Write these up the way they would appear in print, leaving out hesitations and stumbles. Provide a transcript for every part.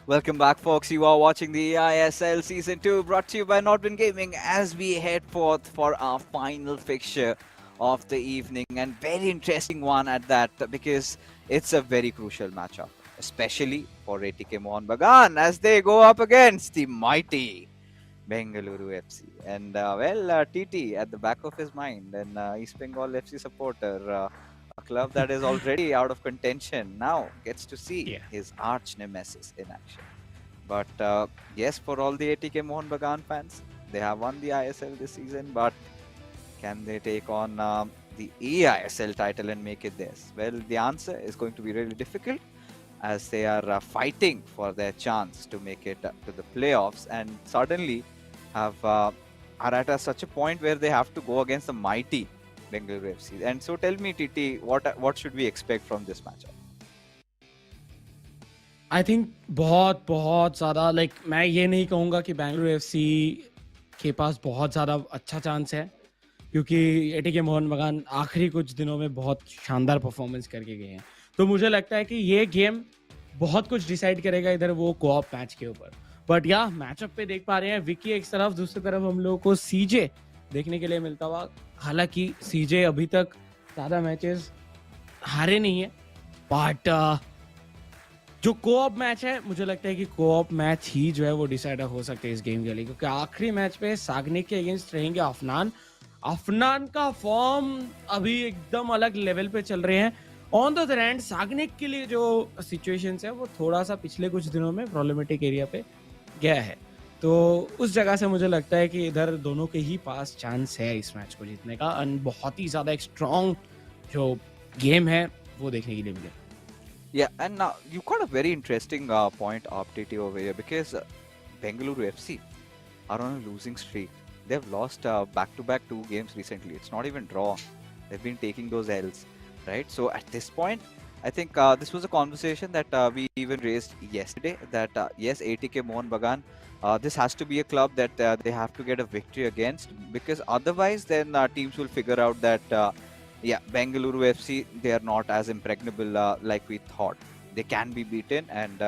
Welcome back, folks. You are watching the eISL Season 2, brought to you by Nordwind Gaming, as we head forth for our final fixture of the evening, and very interesting one at that, because it's a very crucial matchup, especially for ATK Mohun Bagan, as they go up against the mighty Bengaluru FC. And TT at the back of his mind, an East Bengal FC supporter, a club that is already out of contention, now gets to see his arch nemesis in action. But yes, for all the ATK Mohun Bagan fans, they have won the ISL this season, but can they take on the eISL title and make it theirs? Well, the answer is going to be really difficult, as they are fighting for their chance to make it to the playoffs, and suddenly are at such a point where they have to go against the mighty Bengaluru FC. And so tell me, TT, what should we expect from this matchup? I think बहुत ज़्यादा मैं ये नहीं कहूँगा कि Bengaluru FC के पास बहुत ज़्यादा अच्छा चांस है, क्योंकि एटीके मोहन बगान आखिरी कुछ दिनों में बहुत शानदार परफॉर्मेंस करके गए हैं. तो मुझे लगता है कि ये गेम बहुत कुछ डिसाइड करेगा इधर वो कोऑप मैच के ऊपर. बट या मैचअप पे देख पा रहे हैं विकी एक तरफ, दूसरी तरफ हम लोगों को सीजे देखने के लिए मिलता हुआ. हालांकि सीजे अभी तक ज़्यादा मैचेस हारे नहीं है, बट जो कोऑप मैच है, मुझे लगता है कि कोऑप मैच ही जो है वो डिसाइड हो सकते हैं इस गेम के लिए, क्योंकि आखिरी मैच पे सागनिक के अगेंस्ट रहेंगे अफनान का फॉर्म अभी एकदम अलग लेवल पे चल रहे हैं. On the other hand Sagnik के लिए जो सिचुएशंस है वो थोड़ा सा पिछले कुछ दिनों में प्रॉब्लमेटिक एरिया पे गया है. तो उस जगह से मुझे लगता है कि इधर दोनों के ही पास चांस है इस मैच को जीतने का, एंड बहुत ही ज़्यादा एक स्ट्रॉन्ग जो गेम है वो देखने के लिए मिले. Yeah, and now you got a very interesting point up, TT, over here, because Bengaluru FC are on a losing streak. They've lost back-to-back 2 games recently. It's not even draw. They've been taking those L's, right? So at this point, I think this was a conversation that we even raised yesterday, that yes, ATK Mohun Bagan, this has to be a club that they have to get a victory against, because otherwise then teams will figure out that yeah, Bengaluru FC, they are not as impregnable like we thought. They can be beaten, and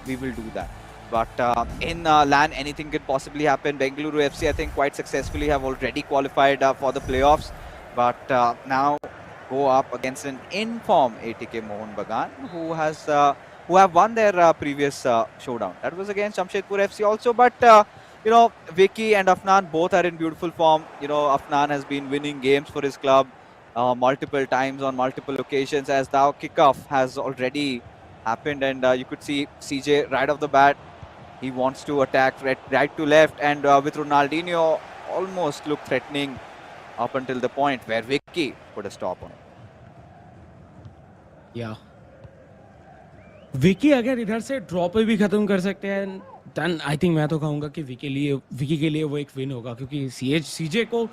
we will do that. But in LAN, anything could possibly happen. Bengaluru FC, I think, quite successfully have already qualified for the playoffs. But now go up against an in-form ATK Mohun Bagan, who have won their previous showdown. That was against Jamshedpur FC also, but Vicky and Afnan both are in beautiful form. Afnan has been winning games for his club multiple times on multiple occasions, as the kickoff has already happened, and you could see CJ right off the bat. He wants to attack right to left, and with Ronaldinho almost looked threatening up until the point where Vicky put a stop on it. या विकी अगर इधर से draw पे भी खत्म कर सकते हैं देन आई थिंक मैं तो कहूंगा कि विकी के लिए वो एक विन होगा, क्योंकि सीजे को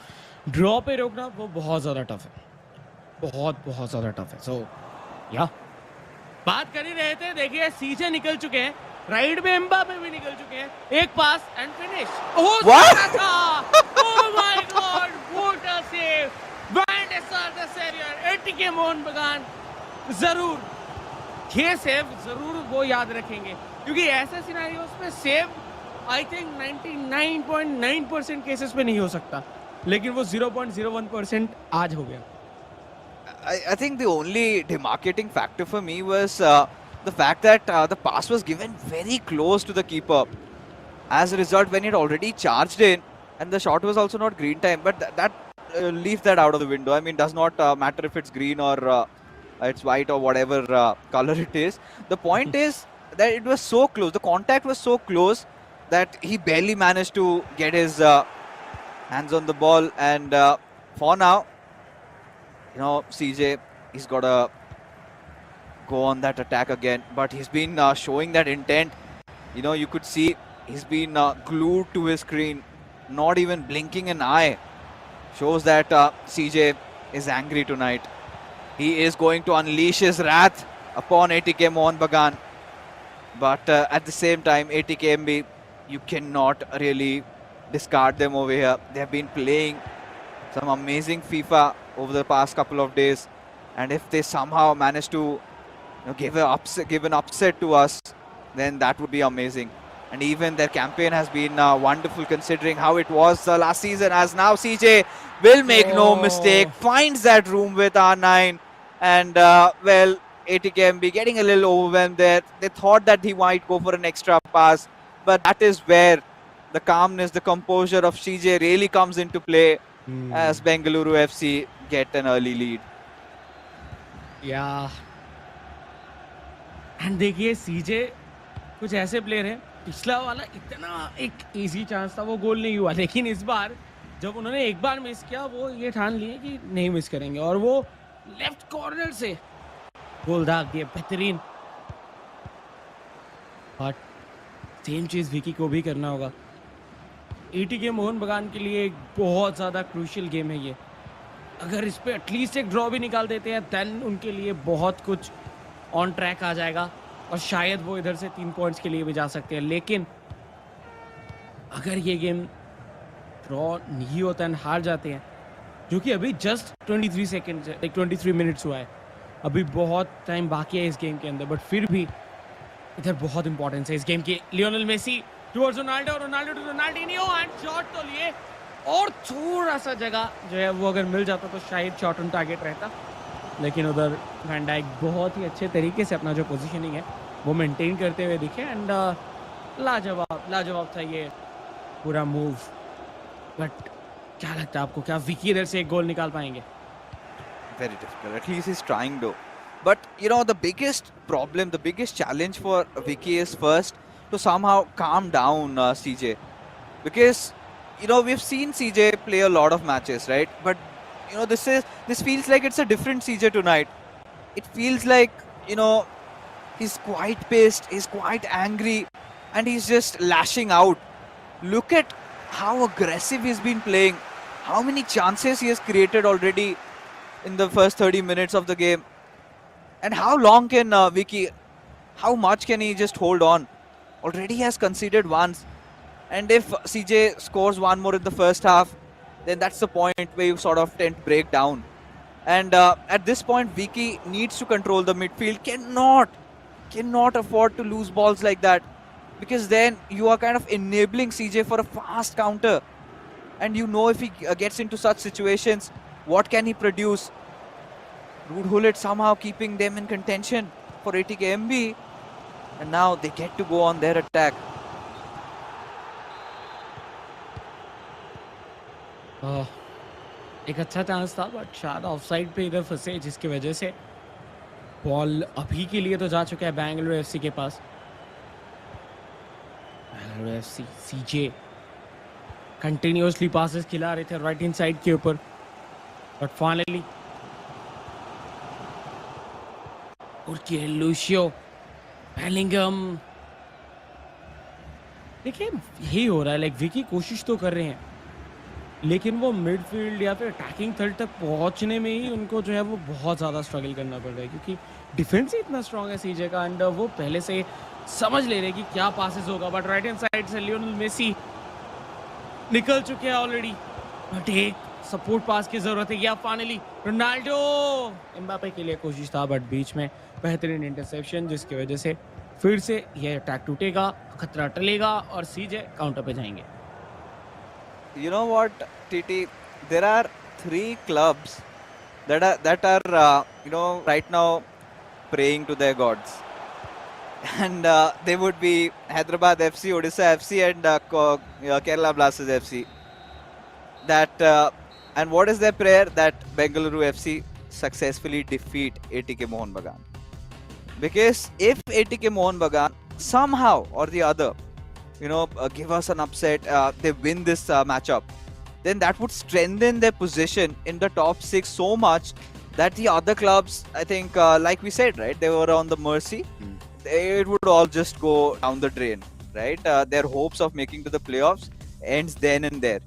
ड्रॉ पे रोकना वो बहुत ज्यादा टफ है, बहुत ज्यादा टफ है. सो या बात कर ही रहे थे, देखिए सीजे निकल चुके हैं, राइट में एम्बापे भी निकल चुके हैं, एक pass and finish. Oh my God, what a save. Van der Sar the saviour, ATK Mohun Bagan जरूर ये सेव जरूर वो याद रखेंगे, क्योंकि ऐसे सिनेरियोस में सेव आई थिंक 99.9% केसेस में नहीं हो सकता, लेकिन वो 0.01% आज हो गया. I think the only demarcating factor for me was the fact that the pass was given very close to the keeper. As a result, when it already charged in, and the shot was also not green time, but that leaves that out of the window. I mean, does not matter if it's green or it's white or whatever color it is. The point is that it was so close. The contact was so close that he barely managed to get his hands on the ball. And for now, CJ, he's got to go on that attack again. But he's been showing that intent. You could see he's been glued to his screen, not even blinking an eye. Shows that CJ is angry tonight. He is going to unleash his wrath upon ATK Mohun Bagan. But at the same time, ATKMB, you cannot really discard them over here. They have been playing some amazing FIFA over the past couple of days. And if they somehow manage to give an upset to us, then that would be amazing. And even their campaign has been wonderful, considering how it was last season. As now CJ will make no mistake, finds that room with R9. And well, ATKMB getting a little overwhelmed there. They thought that he might go for an extra pass, but that is where the calmness, the composure of CJ really comes into play as Bengaluru FC get an early lead. Yeah. And देखिए CJ कुछ ऐसे player हैं, पिछला वाला इतना एक easy chance था, वो गोल नहीं हुआ, लेकिन इस बार जब उन्होंने एक बार मिस किया, वो ये ठान लिए कि नहीं मिस करेंगे, और वो लेफ्ट कॉर्नर से गोल दाग दिए, बेहतरीन. बट सेम चीज विकी को भी करना होगा. एटीके मोहन बगान के लिए एक बहुत ज़्यादा क्रूशियल गेम है ये. अगर इस पे एटलीस्ट एक ड्रॉ भी निकाल देते हैं, देन उनके लिए बहुत कुछ ऑन ट्रैक आ जाएगा, और शायद वो इधर से 3 पॉइंट्स के लिए भी जा सकते हैं. लेकिन अगर ये गेम ड्रॉ नहीं होता है, हार जाते हैं, जो कि अभी जस्ट 23 सेकेंड, 23 मिनट्स हुआ है, अभी बहुत टाइम बाकी है इस गेम के अंदर, बट फिर भी इधर बहुत इंपॉर्टेंस है इस गेम की. Lionel Messi towards Ronaldo, Ronaldo to Ronaldinho, and shot तो लिए, और थोड़ा सा जगह जो है वो अगर मिल जाता तो शायद शॉट ऑन टारगेट रहता, लेकिन उधर वैन डाइक बहुत ही अच्छे तरीके से अपना जो पोजीशनिंग है वो मेंटेन करते हुए दिखे, एंड लाजवाब था ये पूरा मूव. बट क्या लगता है आपको, क्या विकी इधर से एक गोल निकाल पाएंगे? Very difficult. At least he's trying though. But the biggest problem, the biggest challenge for Vicky is first to somehow calm down CJ, because we've seen CJ play a lot of matches, right? But this feels like it's a different CJ tonight. It feels like he's quite pissed, he's quite angry, and he's just lashing out. Look at how aggressive he's been playing, how many chances he has created already in the first 30 minutes of the game. And how long can Vicky, how much can he just hold on? Already he has conceded once. And if CJ scores one more in the first half, then that's the point where you sort of tend to break down. And at this point, Vicky needs to control the midfield, cannot afford to lose balls like that, because then you are kind of enabling CJ for a fast counter. And if he gets into such situations, what can he produce? Rude Hullet somehow keeping them in contention for ATKMB. And now they get to go on their attack. एक अच्छा chance था but शायद offside पे इधर फंसे जिसकी वजह से बॉल अभी के लिए तो जा चुका है बेंगलुरु एफसी के पास. बेंगलुरु एफसी सीजे कंटिन्यूअसली पासेस खिला रहे थे राइट हैंड साइड के ऊपर बट फाइनली लूशियो बेलिंगम. देखिए यही हो रहा है लाइक विकी कोशिश तो कर रहे हैं लेकिन वो मिडफील्ड या फिर अटैकिंग थर्ड तक पहुंचने में ही उनको जो है वो बहुत ज़्यादा स्ट्रगल करना पड़ रहा है क्योंकि डिफेंस ही इतना स्ट्रांग है सीजे का एंड वो पहले से समझ ले रहे हैं कि क्या पासेस होगा. बट राइट हैंड साइड से लियोनेल मेसी निकल चुके हैं ऑलरेडी बट एक सपोर्ट पास की जरूरत है. या फाइनली रोनाल्डो एम्बापे के लिए कोशिश था बट बीच में बेहतरीन इंटरसेप्शन जिसकी वजह से फिर से ये अटैक टूटेगा, खतरा टलेगा और सीजे काउंटर पे जाएंगे. You know what, TT? There are 3 clubs that are right now praying to their gods, and they would be Hyderabad FC, Odisha FC, and Kerala Blasters FC. That and what is their prayer? That Bengaluru FC successfully defeat ATK Mohun Bagan. Because if ATK Mohun Bagan somehow or the other give us an upset, they win this matchup, then that would strengthen their position in the top 6 so much that the other clubs, I think, like we said, right, they were on the mercy. It would all just go down the drain, right? Their hopes of making to the playoffs ends then and there,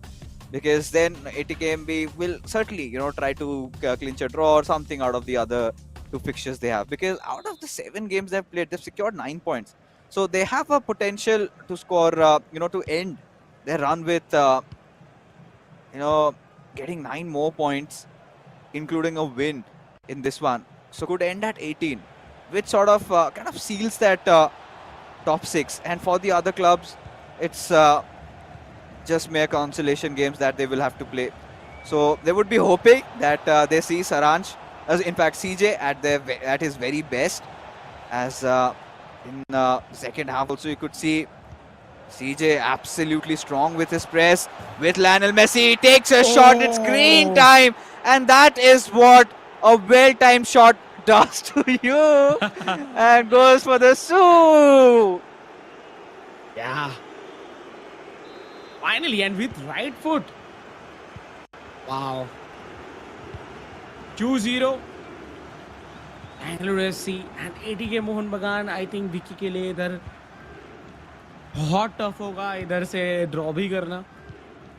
because then ATKMB will certainly, try to clinch a draw or something out of the other 2 fixtures they have, because out of the 7 games they've played, they've secured 9 points. So they have a potential to score, to end their run with, getting 9 more points, including a win in this one. So could end at 18, which sort of kind of seals that top 6. And for the other clubs, it's just mere consolation games that they will have to play. So they would be hoping that they see Saransh, in fact CJ at his very best, as in second half also you could see CJ absolutely strong with his press with Lionel Messi. He takes a shot, it's green time, and that is what a well-timed shot does to you and goes for the Sue. Yeah. Finally, and with right foot. Wow. 2-0. Bengaluru FC and ATK Mohun Bagan. I think Vicky के लिए इधर बहुत tough होगा इधर से draw भी करना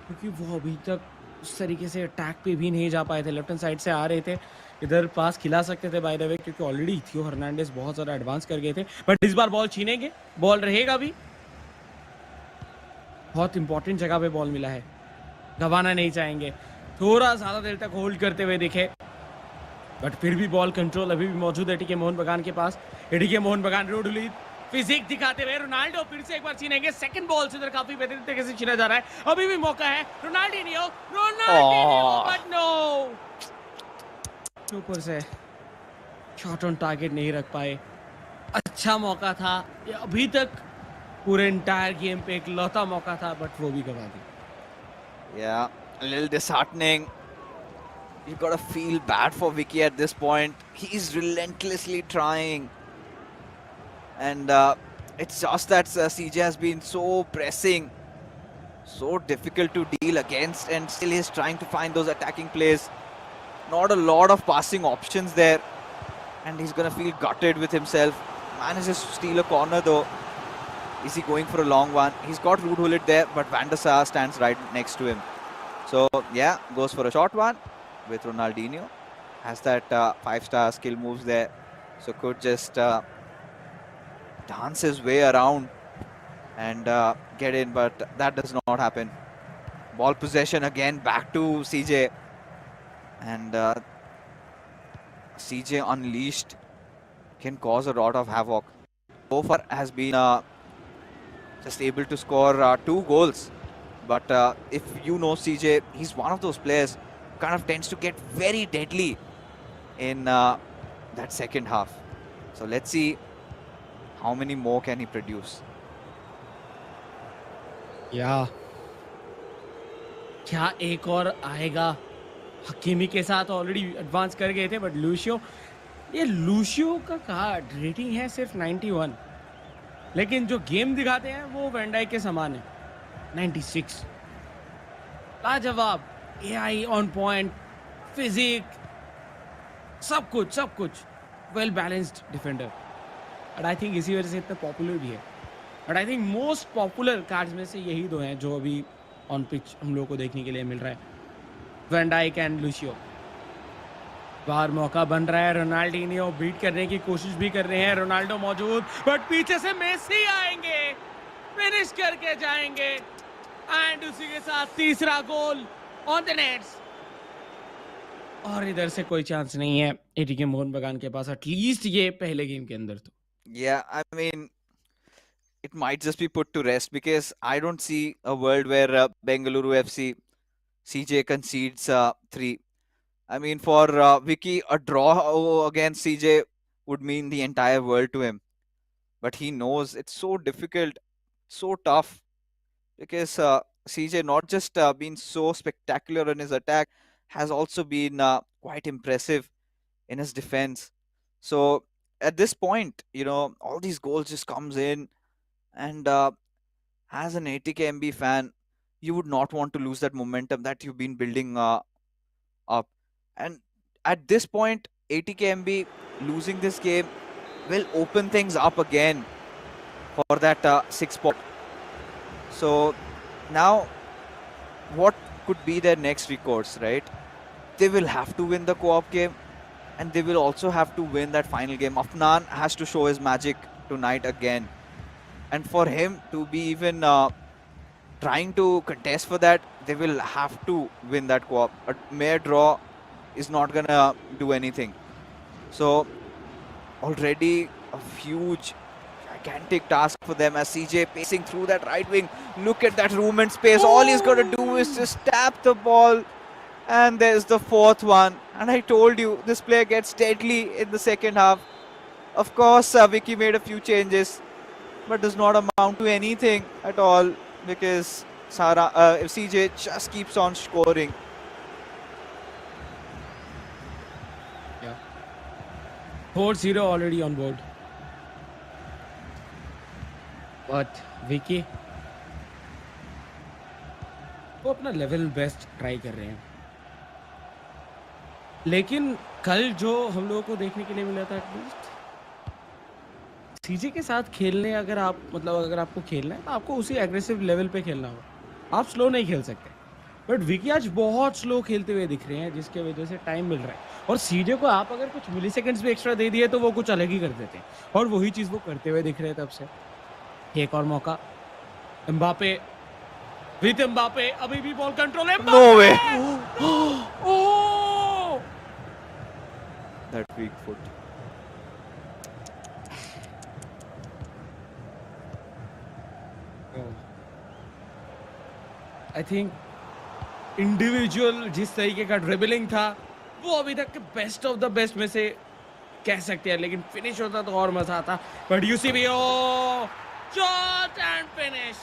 क्योंकि वो अभी तक उस तरीके से अटैक पे भी नहीं जा पाए थे. लेफ्ट हैंड साइड से आ रहे थे, इधर पास खिला सकते थे बाय द वे क्योंकि ऑलरेडी थियो हर्नांडेज बहुत ज़्यादा एडवांस कर गए थे. बट इस बार बॉल छीनेंगे, बॉल रहेगा भी. बहुत इंपॉर्टेंट जगह पे बॉल मिला है, गंवाना नहीं चाहेंगे. थोड़ा ज़्यादा देर तक होल्ड करते हुए दिखे बट फिर भी बॉल कंट्रोल अभी भी मौजूद है एटीके मोहन बगान के पास. एटीके मोहन बगान रोड लीड फिजिक दिखाते हुए रोनाल्डो फिर से एक बार छीनेंगे. सेकंड बॉल से इधर काफी बेहतरीन तरीके से छीना जा रहा है. अभी भी मौका है रोनाल्डिनियो बट नो, ऊपर से शॉट ऑन टारगेट नहीं रख पाए. अच्छा मौका था ये अभी तक पूरे एंटायर गेम पे एक लौता मौका था बट वो भी गवा दी. Yeah, a little disheartening. You've got to feel bad for Vicky at this point. He's relentlessly trying. And it's just that CJ has been so pressing, so difficult to deal against, and still he's trying to find those attacking plays. Not a lot of passing options there. And he's going to feel gutted with himself. Manages to steal a corner though. Is he going for a long one? He's got Ruud Gullit there, but Van der Sar stands right next to him. So yeah, goes for a short one with Ronaldinho. Has that 5-star skill moves there. So could just dance his way around and get in, but that does not happen. Ball possession again back to CJ. And CJ unleashed can cause a lot of havoc. So far has been just able to score 2 goals. But if you know CJ, he's one of those players who kind of tends to get very deadly in that second half. So let's see how many more can he produce. या क्या एक और आएगा? हकीमी के साथ already advance कर गए थे, बट लूशियो, ये लूशियो का कहा रेटिंग है सिर्फ 91, लेकिन जो गेम दिखाते हैं वो वैंडाइक के समान है, 96। लाजवाब, एआई ऑन पॉइंट, फिजिक, सब कुछ वेल बैलेंस्ड डिफेंडर। और आई थिंक इसी वजह से इतना पॉपुलर भी है। But I think most popular cards में से यही दो हैं जो अभी ऑन पिच हम लोगों को देखने के लिए मिल रहा है, वैन डाइक एंड लूशियो। बाहर मौका बन रहा है, रोनाल्डिनियो बीट करने की कोशिश भी कर रहे हैं, रोनाल्डो मौजूद, बट पीछे से मेसी आएंगे, फिनिश करके जाएंगे, एंड उसी के साथ तीसरा गोल ऑन द नेट्स। और इधर से कोई चांस नहीं है एटीके मोहन बगान के पास, एटलीस्ट ये पहले गेम के अंदर तो। Yeah, I mean, it might just be put to rest because I don't see a world where Bengaluru FC CJ concedes 3. I mean, for Vicky, a draw against CJ would mean the entire world to him. But he knows it's so difficult, so tough, because CJ not just been so spectacular in his attack, has also been quite impressive in his defense. So at this point, all these goals just comes in, and as an ATKMB fan, you would not want to lose that momentum that you've been building up. And at this point, ATKMB losing this game will open things up again for that 6th spot. So now, what could be their next recourse, right? They will have to win the co-op game, and they will also have to win that final game. Afnan has to show his magic tonight again. And for him to be even trying to contest for that, they will have to win that co-op. A mere draw is not going to do anything. So already a huge, gigantic task for them as CJ pacing through that right wing. Look at that room and space. All he's got to do is just tap the ball. And there's the 4th one. And I told you, this player gets deadly in the second half. Of course, Vicky made a few changes, but does not amount to anything at all because CJ just keeps on scoring. Yeah. 4-0 already on board. But Vicky, वो अपना level best try कर रहे हैं, लेकिन कल जो हम लोगों को देखने के लिए मिला था, एटलीस्ट सीजे के साथ खेलने, अगर आपको खेलना है तो आपको उसी एग्रेसिव लेवल पे खेलना होगा, आप स्लो नहीं खेल सकते। बट विकी आज बहुत स्लो खेलते हुए दिख रहे हैं, जिसके वजह से टाइम मिल रहा है, और सीजे को आप अगर कुछ मिली सेकेंड्स भी एक्स्ट्रा दे दिए तो वो कुछ अलग ही कर देते हैं, और वही चीज वो करते हुए दिख रहे हैं तब से। एक और मौका, एम्बापे विद एम्बापे, अभी भी बॉल कंट्रोल है, no way, oh that weak foot. I think individual जिस तरीके का ड्रिबलिंग था वो अभी तक के बेस्ट ऑफ द बेस्ट में से कह सकते हैं, लेकिन फिनिश होता तो और मजा आता। बट यू सी भी शॉट एंड फिनिश,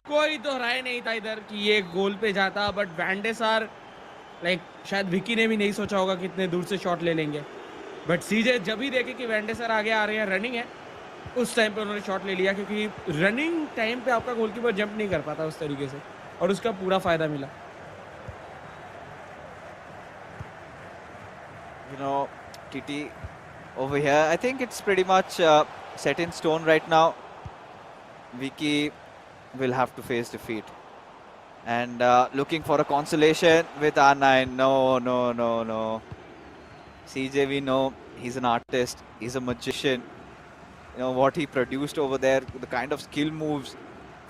कोई तो राय नहीं था इधर कि ये गोल पे जाता। बट वैंडे सार, शायद विकी ने भी नहीं सोचा होगा कि इतने दूर से शॉट ले लेंगे, बट सीजे जब ही देखे कि वैंडे सार आगे आ रहे हैं, रनिंग है, उस टाइम पे उन्होंने शॉट ले लिया, क्योंकि रनिंग टाइम पे आपका गोलकीपर जंप नहीं कर पाता उस तरीके से, और उसका पूरा फायदा मिला। TT over here, I think it's pretty much set in stone right now. Vicky will have to face defeat, and looking for a consolation with R9. No. CJ, we know he's an artist, he's a magician. What he produced over there, the kind of skill moves.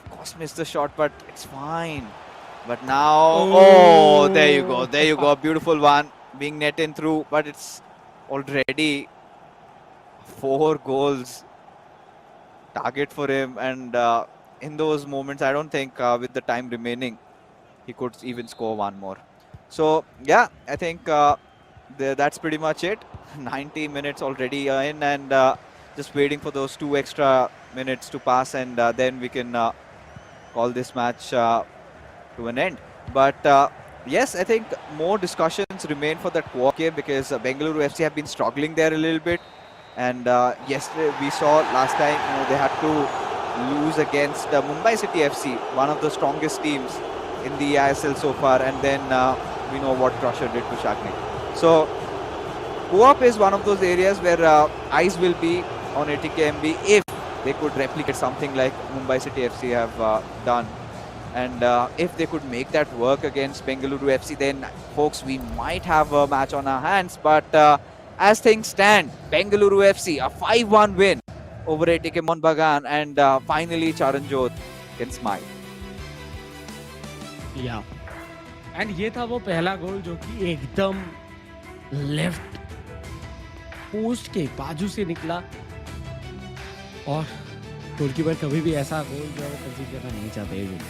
Of course missed the shot, but it's fine. But now, there you go, beautiful one being net in through, but it's already 4 goals target for him, and in those moments I don't think with the time remaining he could even score one more. So yeah, I think that's pretty much it. 90 minutes already in, and just waiting for those 2 extra minutes to pass, and then we can call this match to an end. But yes, I think more discussions remain for that co-op game, because Bengaluru FC have been struggling there a little bit. And yesterday we saw last time, they had to lose against Mumbai City FC, one of the strongest teams in the eISL so far. And then we know what Crusher did to Shaknik. So co-op is one of those areas where eyes will be on ATKMB if they could replicate something like Mumbai City FC have done. And if they could make that work against Bengaluru FC, then folks, we might have a match on our hands. But as things stand, Bengaluru FC, a 5-1 win over ATK Mohun Bagan, and finally Charanjot can smile. या and ये था वो पहला गोल जो कि एकदम left post के बाजू से निकला, और गोलकीपर कभी भी ऐसा गोल जो है कंसीड करना नहीं चाहते हैं।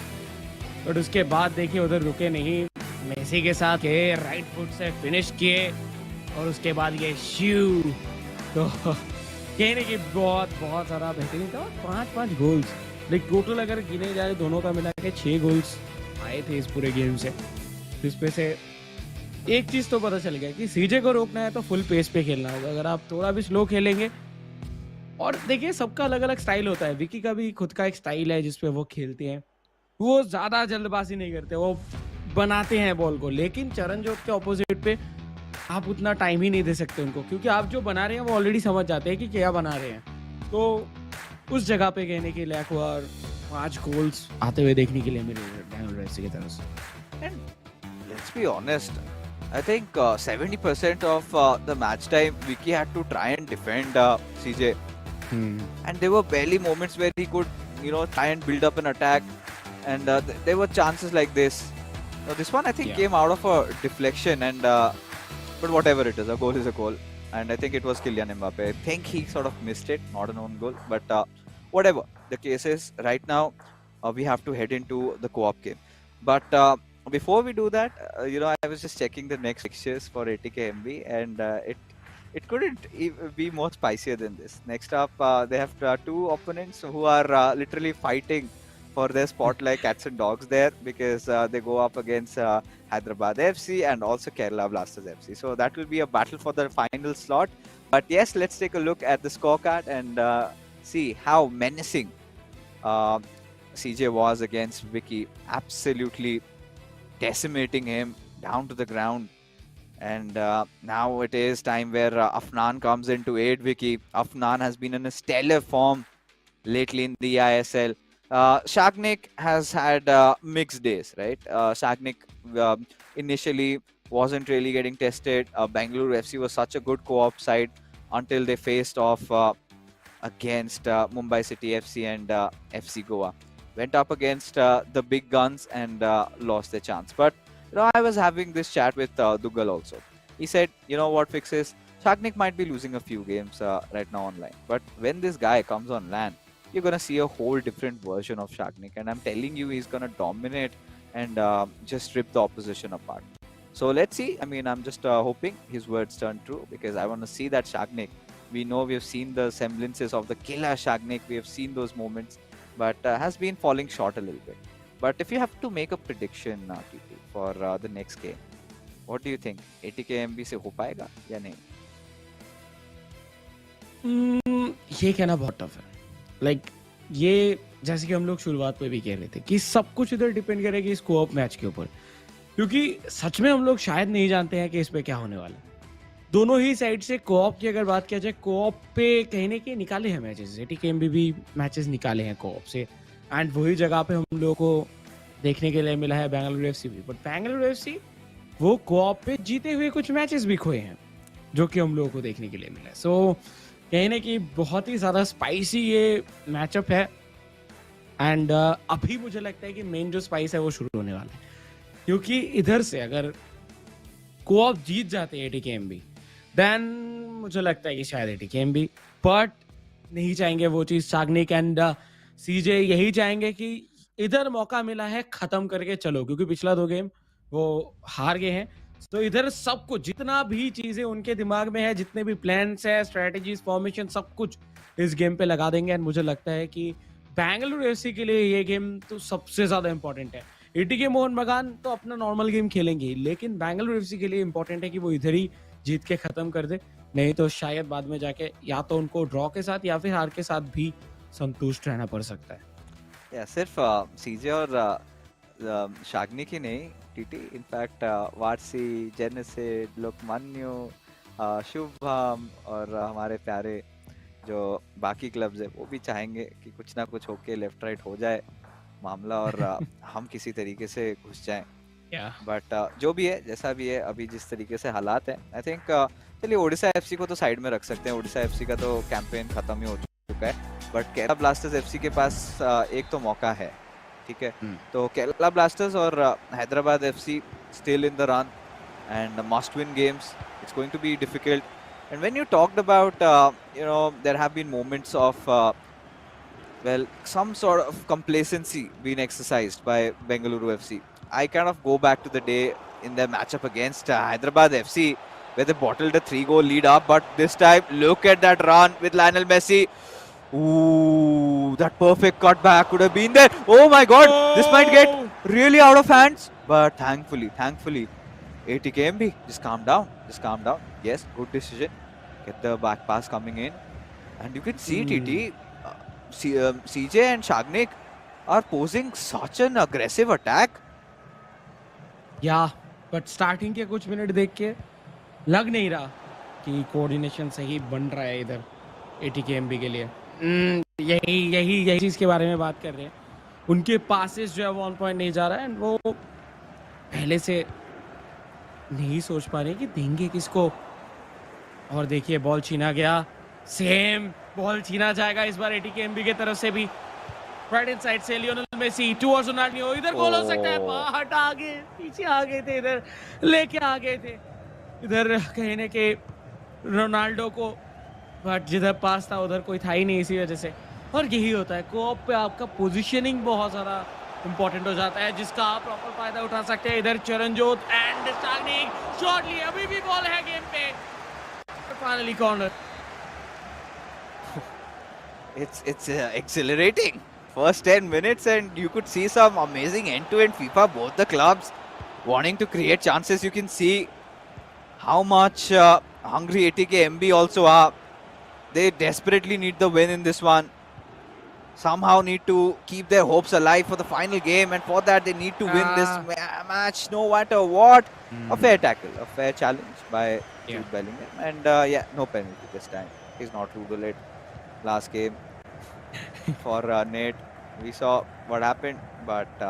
बट उसके बाद देखिए उधर रुके नहीं, मेसी के साथ के राइट फुट से फिनिश किए, और उसके बाद ये शू, तो कहने की बहुत बहुत सारा बेहतरीन था। 5-5 गोल्स, लाइक टोटल अगर गिने जाए दोनों का मिला के 6 गोल्स आए थे इस पूरे गेम से। जिसपे से एक चीज तो पता चल गया कि सीजे को रोकना है तो फुल पेस पे खेलना होगा। अगर आप थोड़ा भी स्लो खेलेंगे, और देखिए सबका अलग अलग स्टाइल होता है, विकी का भी खुद का एक स्टाइल है जिसपे वो खेलते हैं, वो ज्यादा जल्दबाजी नहीं करते, वो बनाते हैं बॉल को। लेकिन चरणजोत के ऑपोजिट पे आप उतना टाइम ही नहीं दे सकते उनको, क्योंकि आप जो बना रहे हैं वो ऑलरेडी समझ जाते हैं कि क्या बना रहे हैं। तो उस जगह पे कहने के लायक हुआ, और 5 गोल्स आते हुए देखने के लिए मिले बेंगलुरु एफसी की तरफ से। And let's be honest, I think 70% of the match time, Vicky had to try and defend CJ. And there were barely moments where he could, try and build up an attack. And there were chances like this. Now, this one, I think, came out of a deflection. And but whatever it is, a goal is a goal. And I think it was Kylian Mbappe. I think he sort of missed it, not an own goal. But whatever the case is, right now, we have to head into the co-op game. But before we do that, I was just checking the next fixtures for ATKMB, and it couldn't be more spicier than this. Next up, they have 2 opponents who are literally fighting for their spot like cats and dogs there, because they go up against Hyderabad FC and also Kerala Blasters FC. So that will be a battle for the final slot. But yes, let's take a look at the scorecard and see how menacing CJ was against Vicky. Absolutely decimating him down to the ground. And now it is time where Afnan comes in to aid Vicky. Afnan has been in a stellar form lately in the eISL. Shagnik has had mixed days, right? Shagnik initially wasn't really getting tested. Bengaluru FC was such a good co-op side until they faced off against Mumbai City FC and FC Goa. Went up against the big guns and lost their chance. But I was having this chat with Dugal also. He said, what fixes? Shagnik might be losing a few games right now online. But when this guy comes on LAN, you're going to see a whole different version of Shagnik. And I'm telling you, he's going to dominate and just rip the opposition apart. So let's see. I mean, I'm just hoping his words turn true, because I want to see that Shagnik. We know we've seen the semblances of the killer Shagnik. We have seen those moments, but has been falling short a little bit. But if you have to make a prediction, TT, for the next game, what do you think? ATKMB से हो पाएगा या नहीं? ये कहना बहुत tough है। Like ये जैसे कि हम लोग शुरुआत में भी कह रहे थे कि सब कुछ इधर डिपेंड करेगी इस कोऑप मैच के ऊपर, क्योंकि सच में हम लोग शायद नहीं जानते हैं कि इस पे क्या होने वाला है। दोनों ही साइड से कोऑप की अगर बात किया जाए, कोऑप पे कहने के निकाले हैं मैचेस, ATKMB भी मैचेस निकाले हैं कोऑप से, एंड वही जगह पे हम लोगों को देखने के लिए मिला है बेंगलुरु एफसी भी। बट बेंगलुरु एफसी वो कोऑप पे जीते हुए कुछ मैचेस भी खोए हैं, जो कि हम लोगों को देखने के लिए मिला है। सो कहने की बहुत ही ज़्यादा स्पाइसी ये मैचअप है, एंड अभी मुझे लगता है कि मेन जो स्पाइस है वो शुरू होने वाला है, क्योंकि इधर से अगर कोऑप जीत जाते हैं ATKMB, देन मुझे लगता है कि शायद ATKMB, बट नहीं चाहेंगे वो चीज़ शाग्निक एंड सीजे, यही चाहेंगे कि इधर मौका मिला है ख़त्म करके चलो, क्योंकि पिछला 2 गेम वो हार गए हैं। तो इधर सब कुछ जितना भी चीजें उनके दिमाग में है, जितने भी प्लान्स है, स्ट्रेटजीज, फॉर्मेशन, सब कुछ इस गेम पे लगा देंगे। एंड मुझे लगता है कि बेंगलुरु एफसी के लिए ये गेम तो सबसे ज्यादा इंपॉर्टेंट है। एटीके मोहन बगान तो अपना नॉर्मल गेम खेलेंगे, लेकिन बेंगलुरु एफसी के लिए इंपॉर्टेंट है कि वो इधर ही जीत के खत्म कर दे, नहीं तो शायद बाद में जाके या तो उनको ड्रॉ के साथ या फिर हार के साथ भी संतुष्ट रहना पड़ सकता है। या सिर्फ सीजे और शाग्निक ही नहीं, टीटी इनफैक्ट वारसी, जेनेसिड, लोकमान्यु, शुभम और हमारे प्यारे जो बाकी क्लब्स है वो भी चाहेंगे कि कुछ ना कुछ होके लेफ्ट राइट हो जाए मामला और हम किसी तरीके से घुस जाएं। बट जो भी है जैसा भी है, अभी जिस तरीके से हालात है, आई थिंक चलिए ओडिशा एफसी को तो साइड में रख सकते हैं। ओडिशा एफसी का तो कैंपेन खत्म ही हो चुका है, बट केरला ब्लास्टर्स एफसी के पास एक तो मौका है, ठीक है। तो केरला ब्लास्टर्स और Hyderabad FC still in the run and must win games. It's going to be difficult. And when you talked about there have been moments of well, some sort of complacency being exercised by Bengaluru FC. I kind of go back to the day in their matchup against Hyderabad FC where they bottled a 3-goal lead up, but this time look at that run with Lionel Messi. Ooh, that perfect cutback could have been there. Oh my god, this might get really out of hands, but thankfully ATKMB, just calm down. Yes, good decision. Get the back pass coming in. And you can see TT, CJ and Shagnik are posing such an aggressive attack. Yeah, but starting के कुछ minute देख के लग नहीं रहा कि coordination सही बन रहा है इधर ATKMB के लिए। यही चीज़ के बारे में बात कर रहे हैं। उनके पासेस जो है वो ऑन पॉइंट नहीं जा रहा है, एंड वो पहले से नहीं सोच पा रहे कि देंगे किसको। और देखिए बॉल छीना गया, सेम बॉल छीना जाएगा इस बार ATKMB की तरफ से भी। राइट हैंड साइड से लियोनेल मेसी टुवर्ड्स रोनाल्डिनो, इधर गोल हो सकता है। हट आ गए, पीछे आ गए थे, इधर लेके आ गए थे इधर कहने के रोनाल्डो को, बट जिधर पास था उधर कोई था ही नहीं, इसी वजह से। और यही होता है कोऑप पे, आपका पोजीशनिंग बहुत ज़्यादा इंपॉर्टेंट हो जाता है, जिसका आप प्रॉपर फायदा उठा सकते हैं। इधर चरणजोत एंड शाग्निक शॉट लिए, अभी भी बॉल है गेम पे, finally corner. It's exhilarating. First 10 minutes and you could see some amazing end-to-end FIFA, both the clubs wanting to create chances. You can see how much hungry ATKMB also are. They desperately need the win in this one. Somehow need to keep their hopes alive for the final game, and for that they need to win this match no matter what. A fair tackle, a fair challenge by Jude Bellingham, and no penalty this time. He's not ruled it. Last game for Nate, we saw what happened, but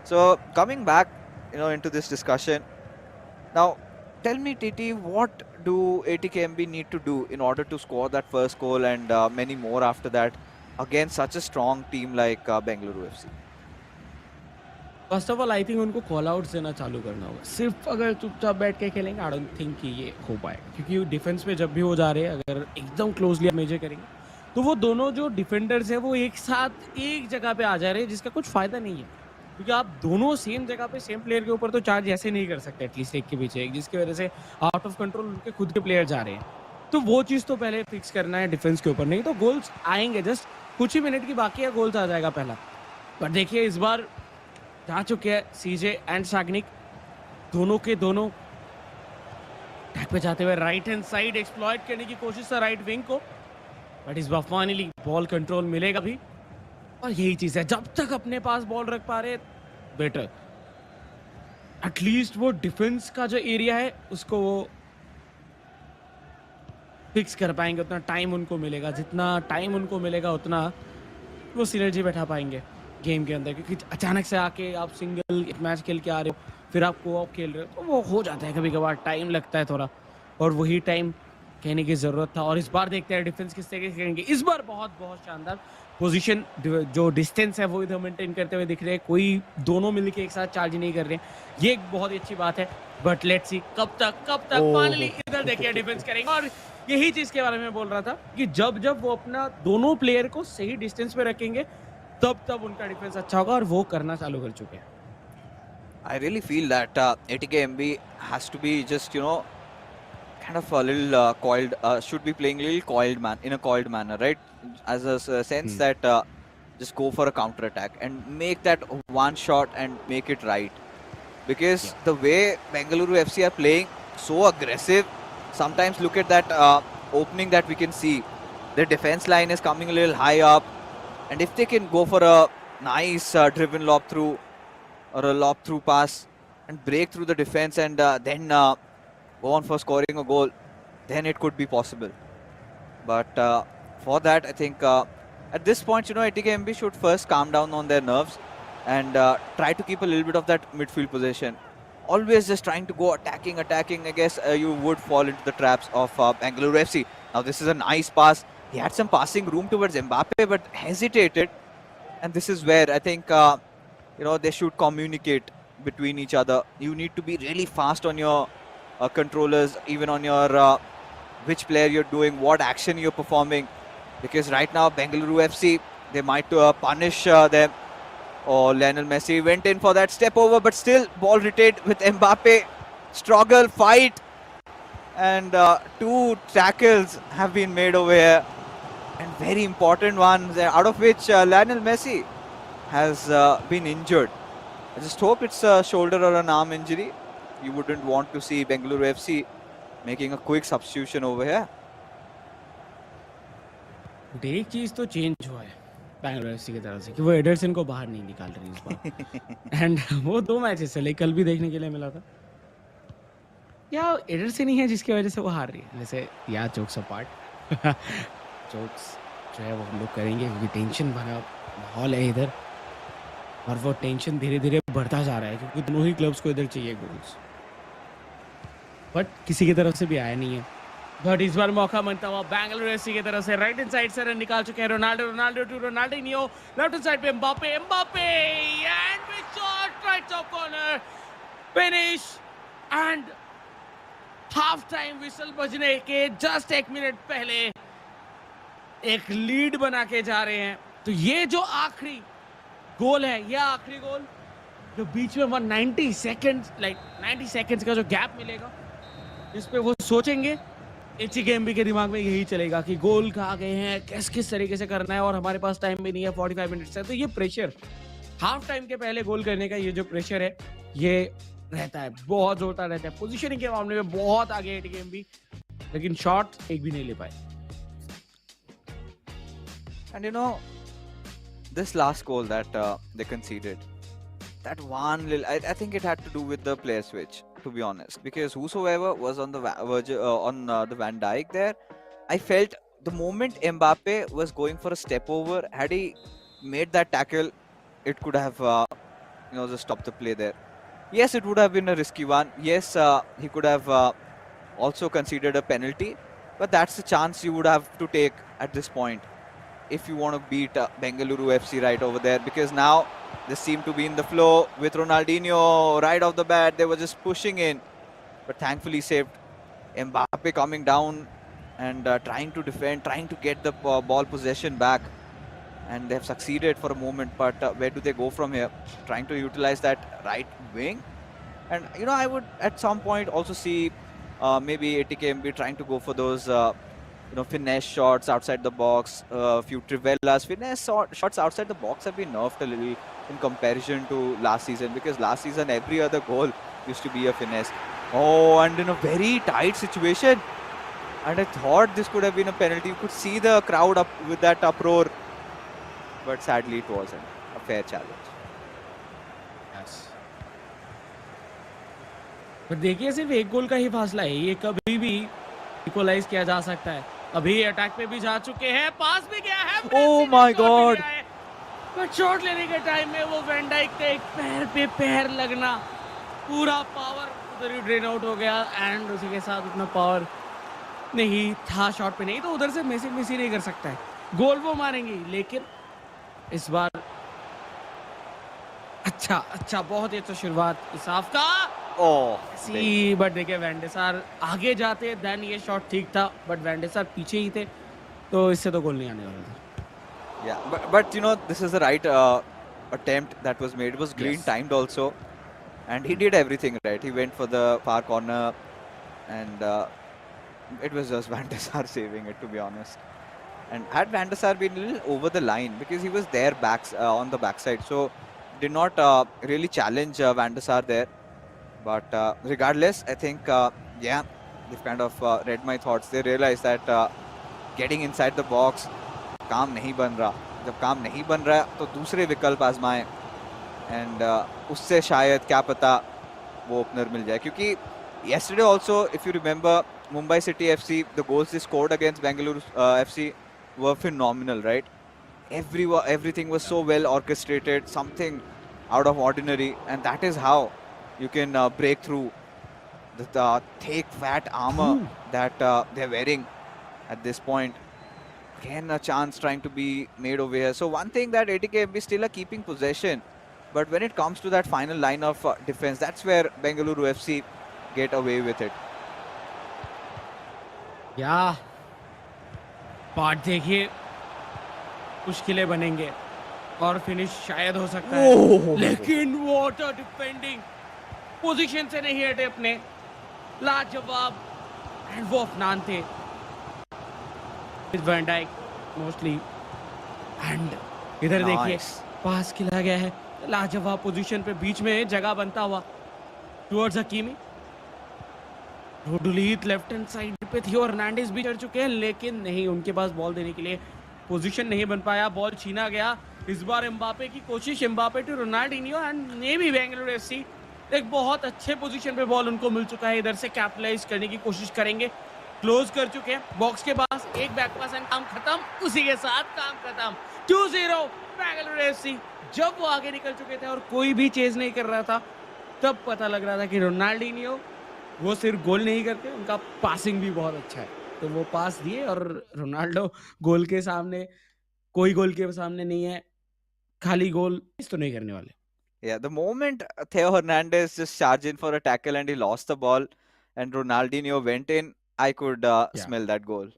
so coming back into this discussion now, tell me TT, what do ATKMB need to do in order to score that first goal and many more after that against such a strong team like Bengaluru FC? First of all I think उनको call outs देना चालू करना होगा। सिर्फ अगर चुपचाप बैठ के खेलेंगे, आई डोंट थिंक कि ये हो पाए, क्योंकि डिफेंस में जब भी वो जा रहे हैं, अगर एकदम क्लोजली मेजर करेंगे तो वो दोनों जो डिफेंडर्स हैं वो एक साथ एक जगह पे आ जा रहे हैं, जिसका कुछ फायदा नहीं है, क्योंकि आप दोनों सेम जगह पे सेम प्लेयर के ऊपर तो चार्ज ऐसे नहीं कर सकते, एटलीस्ट एक के पीछे एक, जिसकी वजह से आउट ऑफ कंट्रोल उनके खुद के प्लेयर जा रहे हैं। तो वो चीज़ तो पहले फिक्स करना है डिफेंस के ऊपर, नहीं तो गोल्स आएंगे, जस्ट कुछ ही मिनट की बाकी है, गोल्स आ जाएगा पहला। पर देखिए इस बार जा चुके हैं सीजे एंड शाग्निक, दोनों के दोनों अटैक पे जाते हुए राइट हैंड साइड एक्सप्लॉइट करने की कोशिश है राइट विंग को, बट इस बार फाइनली बॉल कंट्रोल मिलेगा भी। और यही चीज है, जब तक अपने पास बॉल रख पा रहे बेटर, एटलीस्ट वो डिफेंस का जो एरिया है उसको वो फिक्स कर पाएंगे, उतना टाइम उनको मिलेगा, जितना टाइम उनको मिलेगा उतना वो सिनर्जी बैठा पाएंगे गेम के अंदर, क्योंकि अचानक से आके आप सिंगल मैच खेल के आ रहे हो, फिर आप कोऑप खेल रहे हो, तो वो हो जाता है कभी कभार, टाइम लगता है थोड़ा, और वही टाइम कहने की ज़रूरत था। और इस बार देखते हैं डिफेंस किस तरीके से करेंगे। इस बार बहुत बहुत शानदार पोजीशन, जो डिस्टेंस है वो इधर मेंटेन करते हुए दिख रहे हैं, कोई दोनों मिलके एक साथ चार्ज नहीं कर रहे हैं, ये एक बहुत ही अच्छी बात है। बट लेट्स सी कब तक फाइनली इधर देखिए डिफेंस करेंगे। और यही चीज़ के बारे में बोल रहा था कि जब वो अपना दोनों प्लेयर को सही डिस्टेंस पे रखेंगे, तब उनका डिफेंस अच्छा होगा, और वो करना चालू कर चुके हैं। I really feel that ATKMB has to be just, kind of a little coiled, should be playing a little coiled in a coiled manner, right? As a sense Hmm. that just go for a counter attack and make that one shot and make it right. Because Yeah. the way Bengaluru FC are playing, so aggressive. Sometimes look at that opening that we can see. The defense line is coming a little high up, and if they can go for a nice driven lob through or a lob through pass and break through the defense and then go on for scoring a goal, then it could be possible. But for that, I think at this point, ATKMB should first calm down on their nerves and try to keep a little bit of that midfield possession. Always just trying to go attacking. I guess you would fall into the traps of Bengaluru FC. Now this is a nice pass. He had some passing room towards Mbappe, but hesitated. And this is where I think they should communicate between each other. You need to be really fast on your controllers, even on your which player you're doing, what action you're performing. Because right now, Bengaluru FC, they might punish them. Or Lionel Messi went in for that step over, but still ball retained with Mbappe. Struggle, fight. And two tackles have been made over here. And very important ones, out of which Lionel Messi has been injured. I just hope it's a shoulder or an arm injury. You wouldn't want to see Bengaluru FC making a quick substitution over here. एक चीज तो change हुआ है Bangalore FC की तरफ से कि वो एडरसन को बाहर नहीं निकाल रही इस बार एंड वो 2 मैचेस से लाइक कल भी देखने के लिए मिला था या एडरसन ही है जिसकी वजह से वो हार रही है जैसे या जोक्स अपार्ट जोक्स जो है वो हम लोग करेंगे क्योंकि टेंशन भरा माहौल है इधर और वो टेंशन धीरे धीरे बढ़ता जा रहा है क्योंकि दोनों ही क्लब्स को इधर चाहिए गोल्स बट किसी की तरफ से भी आया नहीं है बट इस बार मौका बनता हुआ बैंगलोर एफसी की तरफ से राइट हैंड साइड से रन निकाल चुके हैं Ronaldo to Ronaldinho left hand side पे Mbappe and with shot right top corner finish and half time whistle बजने के जस्ट 1 मिनट पहले एक लीड बना के जा रहे हैं तो ये जो आखिरी गोल है ये आखिरी गोल जो बीच में 90 सेकंड्स लाइक 90 सेकंड्स का जो गैप मिलेगा इस पे वो सोचेंगे एटीकेएमबी के दिमाग में यही चलेगा कि गोल कहाँ गए हैं किस तरीके से करना है और हमारे पास टाइम भी नहीं है 45 मिनट्स है तो ये प्रेशर हाफ टाइम के पहले गोल करने का ये जो प्रेशर है ये रहता है बहुत जोरदार रहता है पोजीशनिंग के मामले में बहुत आगे एटीकेएमबी लेकिन शॉट एक भी नहीं ले पाए And this last goal that they conceded, that one little, I think it had to do with the player switch, to be honest, because whosoever was on the the Van Dijk there, I felt the moment Mbappe was going for a step over, had he made that tackle, it could have just stopped the play there. Yes, it would have been a risky one. Yes, he could have also considered a penalty, but that's the chance you would have to take at this point if you want to beat Bengaluru FC right over there, because now they seem to be in the flow with Ronaldinho right off the bat. They were just pushing in, but thankfully saved. Mbappe coming down and trying to defend, trying to get the ball possession back, and they have succeeded for a moment. But where do they go from here? Trying to utilize that right wing, and I would at some point also see maybe ATKMB trying to go for those finesse shots outside the box, few trivelas. Finesse shots outside the box have been nerfed a little in comparison to last season, because last season every other goal used to be a finesse. Oh, and in a very tight situation, and I thought this could have been a penalty. You could see the crowd up with that uproar, but sadly it wasn't a fair challenge. yes. पर देखिए सिर्फ एक गोल का ही फासला है ये कभी भी इक्वलाइज किया जा सकता है अभी अटैक पे भी जा चुके हैं पास भी गया है Oh my God! पर शॉट लेने के टाइम में वो वैन डाइक का एक पैर पे पैर लगना पूरा पावर उधर ही ड्रेन आउट हो गया एंड उसी के साथ उतना पावर नहीं था शॉट पे नहीं तो उधर से मेसी नहीं कर सकता है गोल वो मारेंगे लेकिन इस बार अच्छा बहुत ही अच्छा शुरुआत इस हाफ का सी बट देखिए वैंडेसार आगे जाते देन ये शॉट ठीक था बट वैंडेसार पीछे ही थे तो इससे तो गोल नहीं आने वाला था Yeah, but this is the right attempt that was made. It was green timed also, and he did everything right. He went for the far corner, and it was just Van der Sar saving it, to be honest. And had Van der Sar been a little over the line, because he was there on the backside, so did not really challenge Van der Sar there. But regardless, I think yeah, they've kind of read my thoughts. They realized that getting inside the box काम नहीं बन रहा. जब काम नहीं बन रहा तो दूसरे विकल्प आजमाएं, एंड उससे शायद क्या पता वो ओपनर मिल जाए. क्योंकि yesterday also, if you remember, Mumbai City FC, the goals they scored against Bengaluru FC were phenomenal, right? Everything was so well orchestrated, something out of ordinary, and that is how you can break through the thick fat armor that they're wearing at this point. Again, a chance trying to be made over here. So one thing that ATKMB still are keeping possession, but when it comes to that final line of defense, that's where Bengaluru FC get away with it. Yeah, part देखिए, मुश्किलें बनेंगे और finish शायद हो सकता है, लेकिन water defending position से नहीं हटे अपने, लाजवाब एंड वो अफनान थे, वैन डाइक मोस्टली, एंड इधर देखिए पास खिला गया है, लाजवाब पोजीशन पे बीच में जगह बनता हुआ टुवर्ड्स हकीमी. रोडुलीत लेफ्ट हैंड साइड पे थी और हर्नांडेज भी चढ़ चुके हैं, लेकिन नहीं, उनके पास बॉल देने के लिए पोजीशन नहीं बन पाया. बॉल छीना गया. इस बार एम्बापे की कोशिश, Mbappe to Ronaldinho, and maybe Bengaluru FC एक बहुत अच्छे पोजीशन पे बॉल उनको मिल चुका है. इधर से कैपिटलाइज करने की कोशिश करेंगे. क्लोज कर चुके हैं बॉक्स के पास, एक बैक पास एंड काम खत्म. उसी के साथ काम खत्म. 2-0 बेंगलुरु एफसी. जब वो आगे निकल चुके थे और कोई भी चेज नहीं कर रहा था, तब पता लग रहा था कि रोनाल्डिनियो वो सिर्फ गोल नहीं करते, उनका पासिंग भी बहुत अच्छा है. तो वो पास दिए और रोनाल्डो गोल के सामने, कोई गोल के सामने नहीं है, खाली गोल इस तो नहीं करने वाले. Yeah, the moment Theo Hernandez just charged in for a tackle and he lost the ball and Ronaldinho went in, I could smell that goal.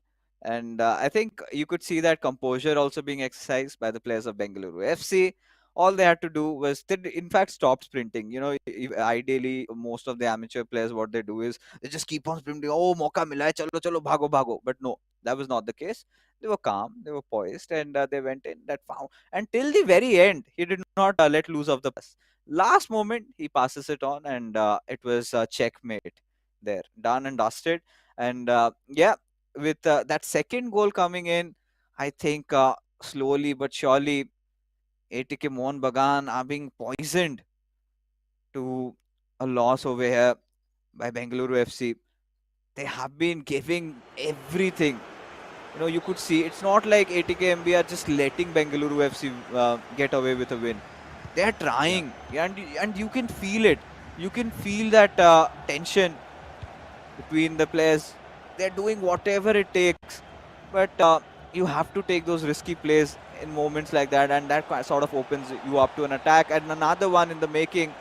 And I think you could see that composure also being exercised by the players of Bengaluru FC. All they had to do was, they in fact stopped sprinting. You know, ideally, most of the amateur players, what they do is they just keep on sprinting. Oh, mauka mila hai, chalo, chalo, bhago, bhago. But no, that was not the case. They were calm, they were poised, and they went in. That found, and till the very end, he did not let loose of the pass. Last moment, he passes it on, and it was checkmate there, done and dusted. And yeah, with that second goal coming in, I think slowly but surely, ATK Mohun Bagan are being poisoned to a loss over here by Bengaluru FC. They have been giving everything. You know, you could see it's not like ATKMB are just letting Bengaluru FC get away with a win. They are trying, and you can feel it. You can feel that tension between the players. They're doing whatever it takes, but you have to take those risky plays in moments like that, and that sort of opens you up to an attack. And another one in the making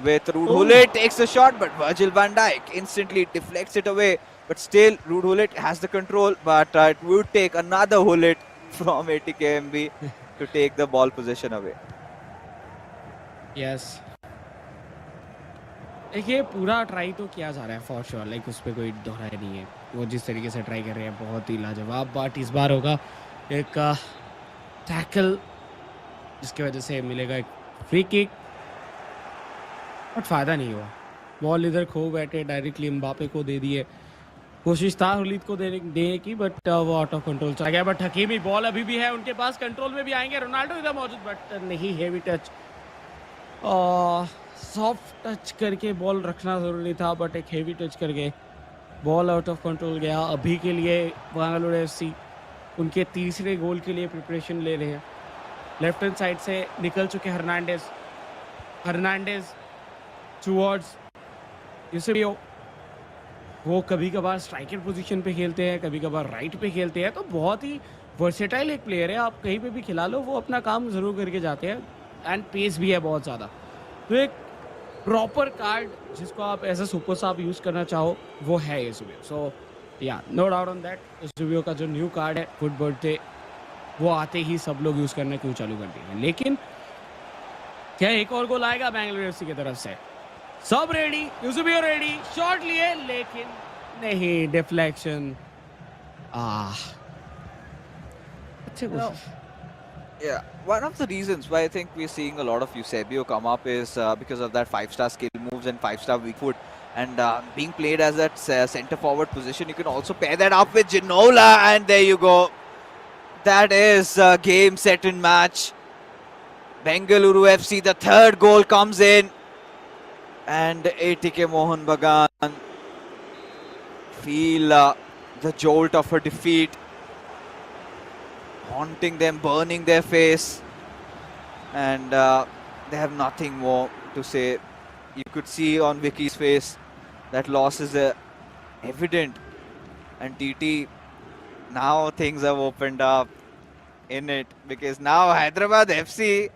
with Ruud Gullit takes the shot, but Virgil van Dijk instantly deflects it away. But still, Ruud Gullit has the control, but it would take another Gullit from ATKMB to take the ball possession away. Yes. देखिए, पूरा try तो किया जा रहा है for sure, like उस पर कोई दोहराई नहीं है. वो जिस तरीके से ट्राई कर रहे हैं बहुत ही लाजवाब. बट इस बार होगा एक टैकल जिसकी वजह से मिलेगा एक फ्री किक, बट फायदा नहीं हुआ. बॉल इधर खो बैठे, डायरेक्टली एम्बापे को दे दिए. कोशिश था हुलीत को देने की, बट वो आउट ऑफ कंट्रोल चला गया. बट हकीमी बॉल अभी भी है उनके पास, कंट्रोल में भी आएंगे. रोनाल्डो इधर मौजूद, बट नहीं, हेवी टच, सॉफ्ट टच करके बॉल रखना जरूरी था, बट एक हेवी टच करके बॉल आउट ऑफ कंट्रोल गया. अभी के लिए बेंगलुरु एफसी उनके तीसरे गोल के लिए प्रिपरेशन ले रहे हैं. लेफ्ट हैंड साइड से निकल चुके हर्नांडेज टुवर्ड्स यूसेबियो. वो कभी कभार स्ट्राइकर पोजीशन पे खेलते हैं, कभी कभार राइट पे खेलते हैं, तो बहुत ही वर्सेटाइल एक प्लेयर है. आप कहीं पे भी खिला लो, वो अपना काम ज़रूर करके जाते हैं, एंड पेस भी है बहुत ज़्यादा. तो एक प्रॉपर कार्ड जिसको आप as a super sub use करना चाहो, वो है Eusebio. So yeah, no doubt on that. Eusebio का जो न्यू कार्ड है गुड बर्थडे, वो आते ही सब लोग यूज़ करना क्यों चालू कर दिए. लेकिन क्या एक और गोल आएगा बेंगलुरु एफसी की तरफ से? सब रेडी, यूजुबियो रेडी, शॉट लिए लेकिन नहीं, डिफ्लेक्शन। अच्छी कोशिश। Yeah, one of the reasons why I think we're seeing a lot of Eusebio come up is because of that 5-star skill moves and 5-star weak foot. And being played as that center forward position, you can also pair that up with Ginola, and there you go. That is game, set, and match. Bengaluru FC, the third goal comes in, and ATK Mohun Bagan feel the jolt of a defeat, haunting them, burning their face, and they have nothing more to say. You could see on Vicky's face that loss is evident, and TT, now things have opened up in it, because now Hyderabad FC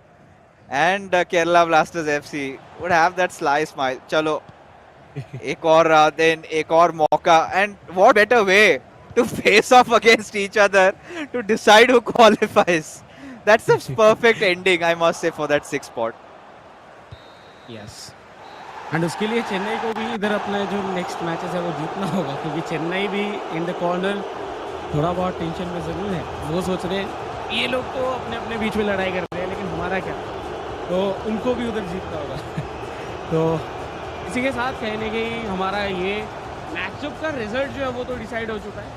and Kerala Blasters FC would have that sly smile. Chalo, एक और then एक और मौका, and what better way to face off against each other to decide who qualifies. That's the perfect ending, I must say, for that 6th spot. Yes. And उसके लिए चेन्नई को भी इधर अपना जो नेक्स्ट मैचेस है वो जीतना होगा, क्योंकि चेन्नई भी इन द कॉर्नर थोड़ा बहुत टेंशन में ज़रूर है। वो सोच रहे हैं ये लोग तो अपने अपने बीच में लड़ाई कर रहे हैं, लेकिन हमारा क्या, तो उनको भी उधर जीतना होगा। तो इसी के साथ कहने की हमारा ये मैचअप का रिजल्ट जो है वो तो डिसाइड हो चुका है,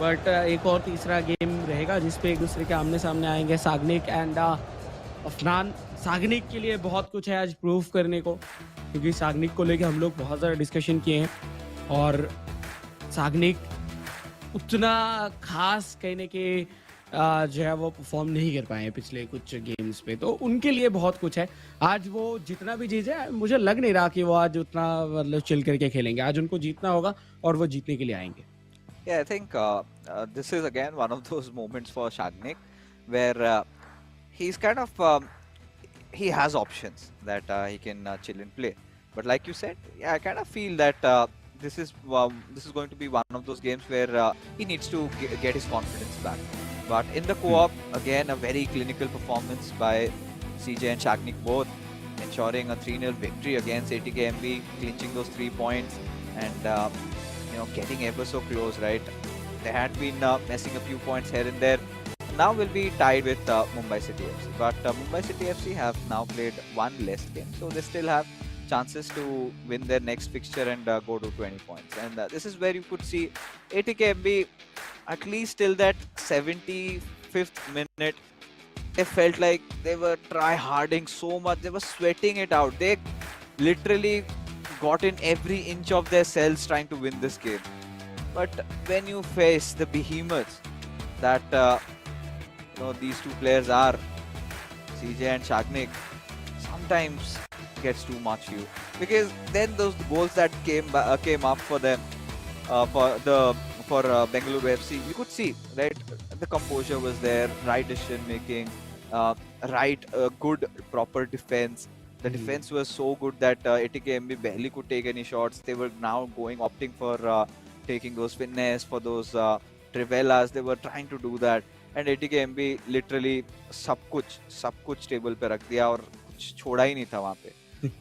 बट एक और तीसरा गेम रहेगा जिसपे एक दूसरे के आमने सामने आएंगे सागनिक एंड अफनान। सागनिक के लिए बहुत कुछ है आज प्रूव करने को, क्योंकि सागनिक को लेके हम लोग बहुत ज़्यादा डिस्कशन किए हैं, और सागनिक उतना खास कहने के जो है वो परफॉर्म नहीं कर पाए हैं पिछले कुछ गेम्स पे, तो उनके लिए बहुत कुछ है। आज वो जितना भी जीते, मुझे लग नहीं रहा कि वो आज उतना मतलब चिल करके खेलेंगे। आज उनको जीतना होगा और वो जीतने के लिए आएंगे। Yeah, I think this is again one of those moments for Shagnik where he's kind of he has options that he can chill and play. But like you said, yeah, I kind of feel that this is going to be one of those games where he needs to get his confidence back. But in the co-op, again, a very clinical performance by CJ and Shagnik both, ensuring a 3-0 victory against ATKMB, clinching those 3 points, and getting ever so close, right? They had been messing a few points here and there. Now will be tied with Mumbai City FC. But Mumbai City FC have now played one less game, so they still have chances to win their next fixture and go to 20 points. And this is where you could see ATKMB at least till that 75th minute. They felt like they were try-harding so much. They were sweating it out. They literally got in every inch of their cells trying to win this game. But when you face the behemoths that these two players are, CJ and Shagnik, sometimes gets too much for you, because then those goals that came up for them for Bengaluru FC, you could see, right, the composure was there, right decision making, good proper defense. The defense was so good that ATKMB barely could take any shots. They were now opting for taking those finesse, for those trivelas. They were trying to do that, and ATKMB literally सब कुछ table पे रख दिया और कुछ छोड़ा ही नहीं था वहाँ पे।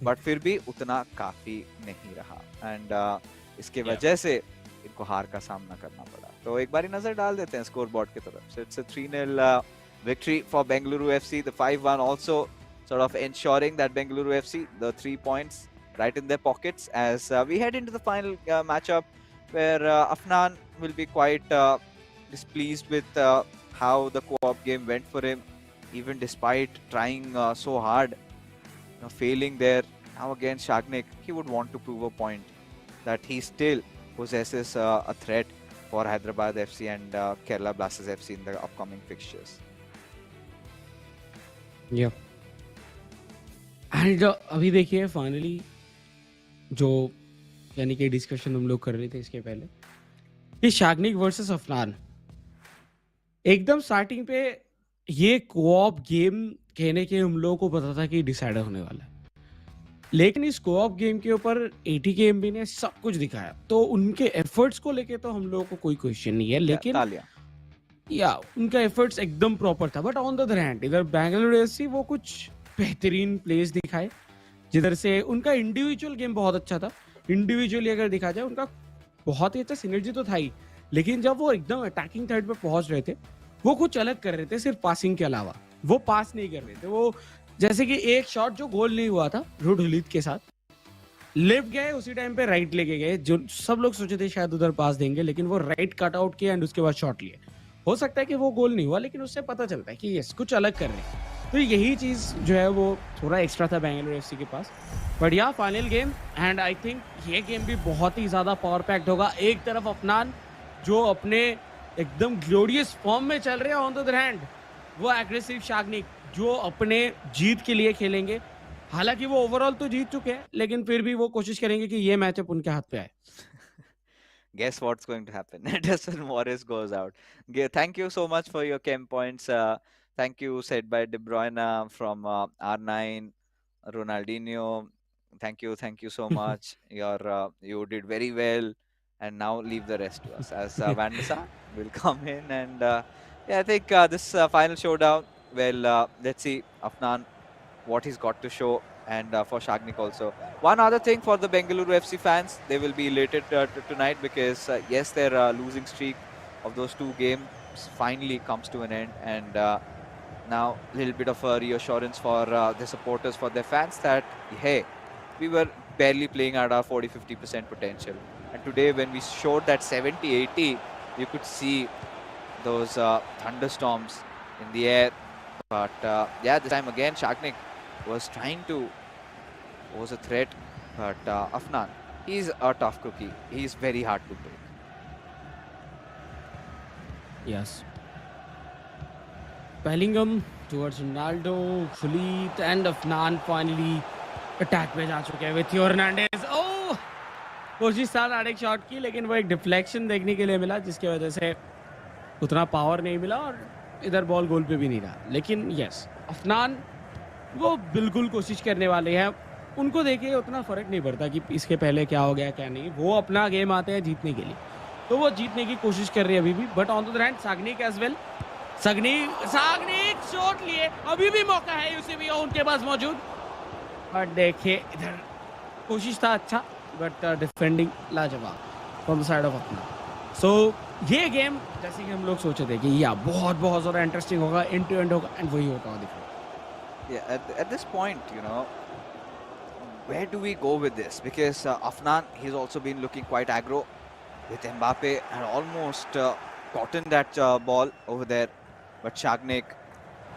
बट फिर भी उतना काफी नहीं रहा, एंड इसके वजह से इनको हार का सामना करना पड़ा। तो एक बारी नजर डाल देते हैं स्कोर बोर्ड की तरफ। So it's a 3-0 victory for Bengaluru FC. The 5-1 also sort of ensuring that Bengaluru FC, the 3 points right in their pockets as we head into the final matchup, where Afnan will be quite displeased with how the co-op game went for him, even despite trying so hard, failing there. Now against Shagnik, he would want to prove a point that he still possesses a threat for Hyderabad FC and Kerala Blasters FC in the upcoming fixtures. Yeah. And अभी देखिए finally जो यानी कि discussion हम लोग कर रहे थे इसके पहले कि शागनिक वर्सेस अफनान, एकदम स्टार्टिंग पे ये कोऑप गेम कहने के हम लोगों को पता था कि डिसाइड होने वाला है, लेकिन इस कोऑप गेम के ऊपर ATKMB ने सब कुछ दिखाया, तो उनके एफर्ट्स को लेके तो हम लोगों को कोई क्वेश्चन नहीं है, लेकिन या उनका एफर्ट्स एकदम प्रॉपर था। But on the other hand इधर बेंगलुरु एफसी वो कुछ बेहतरीन प्लेस दिखाए, जिधर से उनका इंडिविजुअल गेम बहुत अच्छा था। इंडिविजुअली अगर देखा जाए उनका बहुत ही अच्छा सिनर्जी तो था ही, लेकिन जब वो एकदम अटैकिंग थर्ड पे पहुंच रहे थे, वो कुछ अलग कर रहे थे सिर्फ पासिंग के अलावा। वो पास नहीं कर रहे थे, वो जैसे कि एक शॉट जो गोल नहीं हुआ था रुडहुलित के साथ, लेफ्ट गए उसी टाइम पे राइट लेके गए, जो सब लोग सोचे थे शायद उधर पास देंगे, लेकिन वो राइट कट आउट किया एंड उसके बाद शॉट लिए। हो सकता है कि वो गोल नहीं हुआ, लेकिन उससे पता चलता है कि यस कुछ अलग कर रहे हैं। तो यही चीज जो है वो थोड़ा एक्स्ट्रा था बेंगलुरु एफसी के पास। बट या final game, and I think ये गेम भी बहुत ही ज्यादा पावर पैक्ड होगा। एक तरफ अफनान जो अपने एकदम ग्लोरियस फॉर्म में चल रहे हैं, ऑन द अदर हैंड वो एग्रेसिव शाग्निक जो अपने जीत के लिए खेलेंगे। हालांकि वो ओवरऑल तो जीत चुके हैं, लेकिन फिर भी वो कोशिश करेंगे कि ये मैचअप उनके हाथ पे आए। Guess what's going to happen? Edison Morris goes out. Thank you so much for your chem points. Thank you, said by De Bruyne from R9, Ronaldinho. Thank you so much. You did very well, and now leave the rest to us. As Van der Sar will come in, and yeah, I think this final showdown. Well, let's see Afnan what he's got to show, and for Shagnik also. One other thing for the Bengaluru FC fans, they will be elated tonight because yes, their losing streak of those two games finally comes to an end, and now a little bit of a reassurance for the supporters, for their fans that hey, we were barely playing at our 40-50% potential, and today when we showed that 70-80, you could see those thunderstorms in the air. But yeah, this time again, Shagnik was trying to pose a threat, but Afnan, he's a tough cookie. He's very hard to break. Yes. Bellingham towards Ronaldo, Khalid and Afnan finally attack पे जा चुके हैं with Hernandez. ओह, कोशिश था direct shot की, लेकिन वो एक डिफ्लेक्शन देखने के लिए मिला, जिसकी वजह से उतना पावर नहीं मिला और इधर बॉल गोल पे भी नहीं रहा। लेकिन यस, अफनान वो बिल्कुल कोशिश करने वाले हैं। उनको देखिए उतना फर्क नहीं पड़ता कि इसके पहले क्या हो गया क्या नहीं, वो अपना गेम आते हैं जीतने के लिए, तो वो जीतने की कोशिश कर रही है अभी भी। But on the hand Sagnik as well, Sagnik shot लिए, अभी भी मौका है उसे भी उनके पास मौजूद। बट देखिए इधर कोशिश था अच्छा, बट डिफेंडिंग लाजवाब फ्रॉम द साइड ऑफ अपना। सो ये गेम जैसे कि हम लोग सोचे थे कि या बहुत बहुत ज़्यादा इंटरेस्टिंग होगा, एंड टू एंड होगा, एंड वही होता हुआ दिख रहा है। Yeah, at this point, where do we go with this? Because Afnan, he's also been looking quite aggro with Mbappe and almost gotten that ball over there. But Shagnik,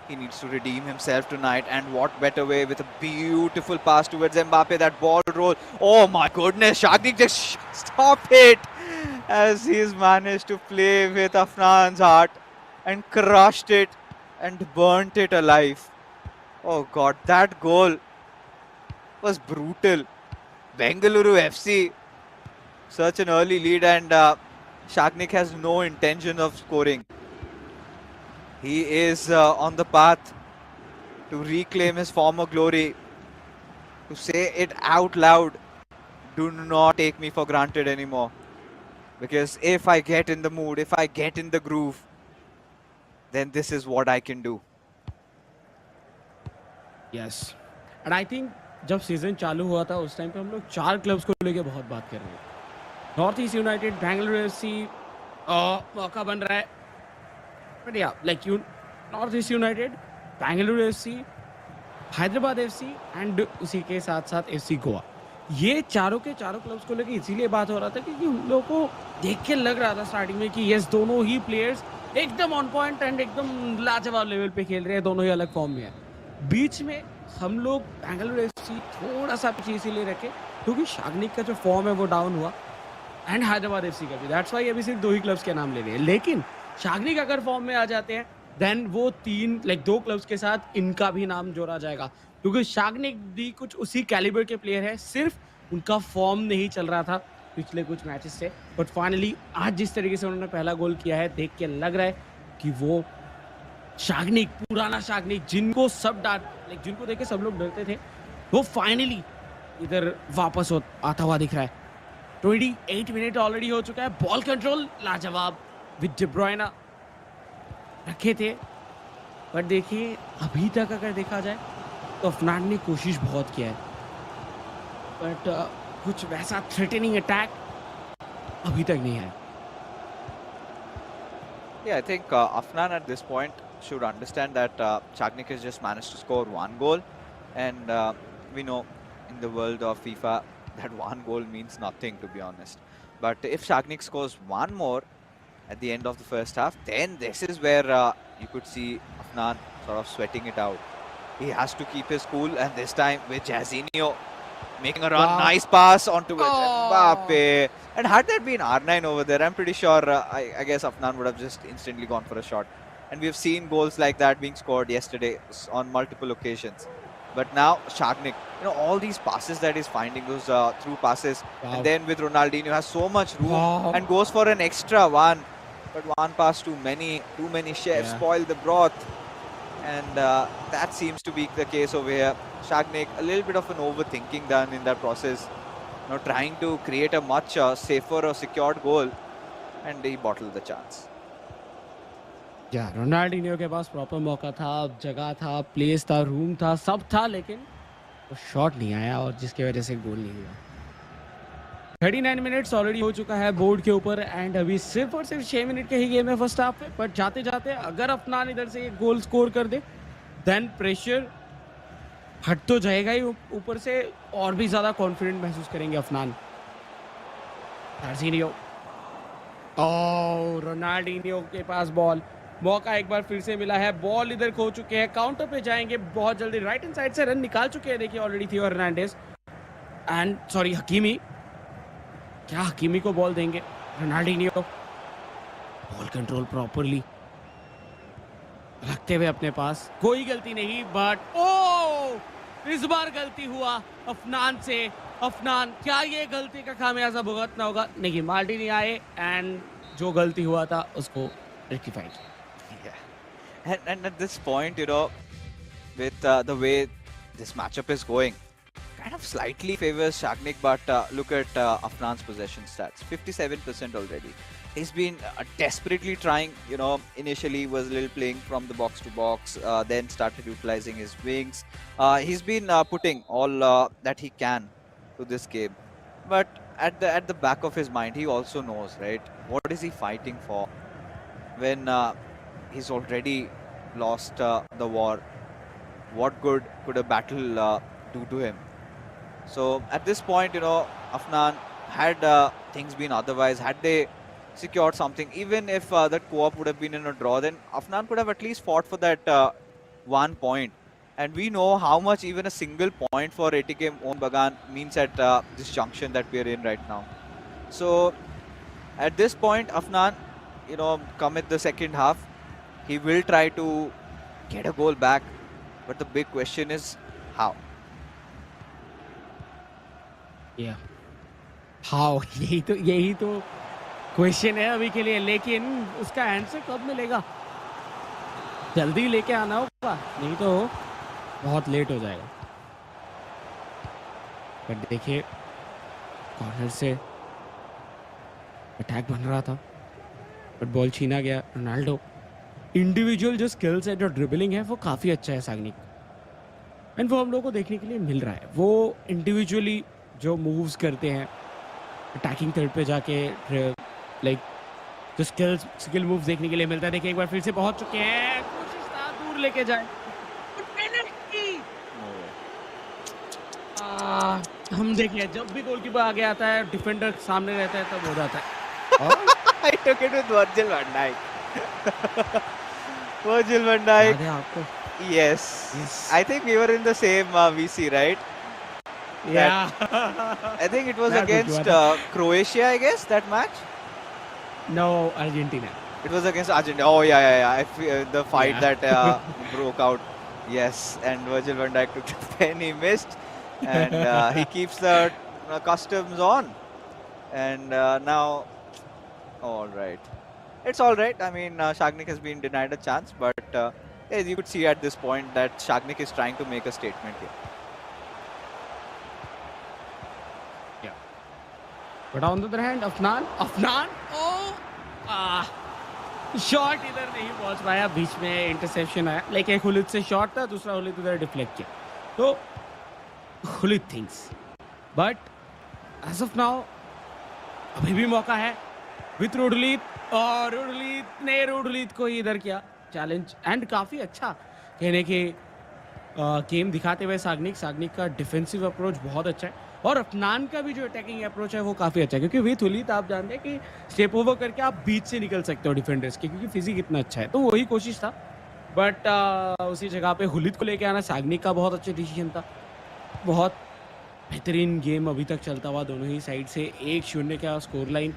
he needs to redeem himself tonight, and what better way with a beautiful pass towards Mbappe, that ball roll. Oh my goodness, Shagnik just stop it, as he's managed to play with Afnan's heart and crushed it and burnt it alive. Oh God, that goal was brutal. Bengaluru FC, such an early lead, and Shagnik has no intention of scoring. He is on the path to reclaim his former glory, to say it out loud. Do not take me for granted anymore. Because if I get in the mood, if I get in the groove, then this is what I can do. Yes, and I think जब season चालू हुआ था उस time पे हम लोग 4 clubs को लेके बहुत बात कर रहे थे। North east United, Bengaluru FC, मौका बन रहा है। बट या like you, north east United, Bengaluru FC, Hyderabad FC and उसी के साथ साथ एफसी गोवा, ये चारों के चारों क्लब्स को लेके इसीलिए बात हो रहा था क्योंकि हम लोग को देख के लग रहा था स्टार्टिंग में कि यस, दोनों ही प्लेयर्स एकदम ऑन पॉइंट एंड एकदम लाजवाब लेवल पे खेल रहे हैं, दोनों ही अलग फॉर्म में है। बीच में हम लोग बेंगलुरु एफसी थोड़ा सा पीछे इसीलिए रखे क्योंकि शाग्निक का जो फॉर्म है वो डाउन हुआ, एंड हैदराबाद एफसी का भी। दैट्स वाई अभी सिर्फ 2 ही क्लब्स के नाम ले रहे हैं। लेकिन शाग्निक अगर फॉर्म में आ जाते हैं, देन वो 2 क्लब्स के साथ इनका भी नाम जोड़ा जाएगा, क्योंकि शाग्निक भी कुछ उसी कैलिबर के प्लेयर है, सिर्फ उनका फॉर्म नहीं चल रहा था पिछले कुछ मैचेस से। बट फाइनली आज जिस तरीके से उन्होंने पहला गोल किया है, देख के लग रहा है कि वो शाग्निक, पुराना शाग्निक, जिनको देख के सब लोग डरते थे, वो फाइनली इधर वापस आता हुआ दिख रहा है। 28 मिनट ऑलरेडी हो चुका है। बॉल कंट्रोल लाजवाब विद डे ब्रुयने रखे थे। बट देखिए अभी तक अगर देखा जाए तो अफनान ने कोशिश बहुत किया है, बट कुछ वैसा थ्रेटनिंग अटैक अभी तक नहीं है. Yeah, I think Afnan at this point should understand that Chagnik has just managed to score one goal, and we know in the world of FIFA that one goal means nothing, to be honest. But if Chagnik scores one more at the end of the first half, then this is where you could see Afnan sort of sweating it out. He has to keep his cool, and this time with Jairzinho making a run, Wow. nice pass onto it, Oh. Mbappe. And had there been R9 over there, I'm pretty sure I guess Afnan would have just instantly gone for a shot. And we've seen goals like that being scored yesterday on multiple occasions. But now Shagnik, all these passes that he's finding, those through passes, Wow. and then with Ronaldinho has so much room Wow. and goes for an extra one. But one pass too many chefs spoil the broth. And that seems to be the case over here. Shagnik, a little bit of an overthinking done in that process. Trying to create a much safer or secured goal, and he bottled the chance. या Ronaldinho के पास proper मौका था, जगह था, place था, room था, सब था, लेकिन वो शॉट नहीं आया और जिसकी वजह से गोल नहीं हुआ. 39 मिनट्स ऑलरेडी हो चुका है बोर्ड के ऊपर एंड अभी सिर्फ और सिर्फ 6 मिनट का ही गेम है फर्स्ट हाफ में. बट जाते जाते अगर अफनान इधर से एक गोल स्कोर कर दे देन प्रेशर हट तो जाएगा ही, ऊपर से और भी ज्यादा कॉन्फिडेंट महसूस करेंगे अफनान. जार्जिनियो, ओह रोनाल्डिनियो के पास बॉल, मौका एक बार फिर से मिला है, बॉल इधर खो चुके हैं, काउंटर पे जाएंगे बहुत जल्दी, राइट हैंड साइड से रन निकाल चुके हैं देखिए ऑलरेडी थियो हर्नांडेज एंड सॉरी हकीमी. क्या हकीमी को बॉल देंगे? रोनाल्डिनियो बॉल कंट्रोल प्रॉपरली रखते हुए अपने पास, कोई गलती नहीं, बट ओ इस बार गलती हुआ अफनान से. अफनान, क्या ये गलती का खामियाजा भुगतना होगा? नहीं, माल्डिनी आए एंड जो गलती हुआ था उसको रेक्टिफाई किया. And at this point, with the way this matchup is going, kind of slightly favors Shagnik, but look at Afnan's possession stats, 57% already. He's been desperately trying, initially was a little playing from the box to box, then started utilizing his wings. He's been putting all that he can to this game. But at the back of his mind, he also knows, right? What is he fighting for? When he's already lost the war, what good could a battle do to him? So at this point, Afnan, had things been otherwise, had they secured something, even if that co-op would have been in a draw, then Afnan could have at least fought for that 1 point. And we know how much even a single point for ATK Mohun Bagan means at this junction that we are in right now. So at this point, Afnan, come at the second half, he will try to get a goal back, but the big question is how. Yeah. How? यही तो question है अभी के लिए, लेकिन उसका answer कब मिलेगा? जल्दी लेके आना होगा, नहीं तो बहुत लेट हो जाएगा. बट देखिए कॉर्नर से अटैक बन रहा था बट बॉल छीना गया. रोनाल्डो, इंडिविजुअल जो स्किल्स है, जो ड्रिबलिंग है, वो काफ़ी अच्छा है सागनिक, एंड वो हम लोग को देखने के लिए मिल रहा है. वो इंडिविजुअली जो मूव्स करते हैं अटैकिंग थर्ड पे जाके, लाइक जो स्किल मूव्स देखने के लिए मिलता है. देखिए एक बार फिर से पहुंच चुके हैं, कोशिश था दूर लेके जाए, हम देखिए जब भी गोलकीपर आगे आता है, डिफेंडर सामने रहता है, तब हो जाता है. I took it with Virgil van Dijk. Virgil van Dijk. Yes. I think we were in the same VC, right? Yeah. I think it was against Croatia, I guess, that match. No, Argentina. It was against Argentina. Oh yeah. The fight that broke out. Yes, and Virgil van Dijk took the pen, he missed, and he keeps the customs on. And now, all right. It's all right. I mean, Shagnik has been denied a chance, but you could see at this point that Shagnik is trying to make a statement here. Yeah. But on the other hand, Afnan, shot इधर नहीं पहुंच पाया, बीच में interception आया, like एक हुलिद से shot था, दूसरा हुलिद इधर डिफ्लेक्ट किया. तो हुलिद things but as of now अभी भी मौका है विथ रुडलीत, और रुडलीत को ही इधर किया चैलेंज, एंड काफी अच्छा कहने के गेम दिखाते हुए सागनिक का डिफेंसिव अप्रोच बहुत अच्छा है, और अफनान का भी जो अटैकिंग अप्रोच है वो काफी अच्छा है, क्योंकि विथ हुलीत आप जानते हैं कि स्टेप ओवर करके आप बीच से निकल सकते हो डिफेंडर्स के, क्योंकि फिजिक इतना अच्छा है, तो वही कोशिश था। बट उसी जगह पे हुलीत को लेके आना सागनिक का बहुत अच्छा डिसीजन था। बहुत बेहतरीन गेम अभी तक चलता हुआ दोनों ही साइड से, 1-0 का स्कोर लाइन।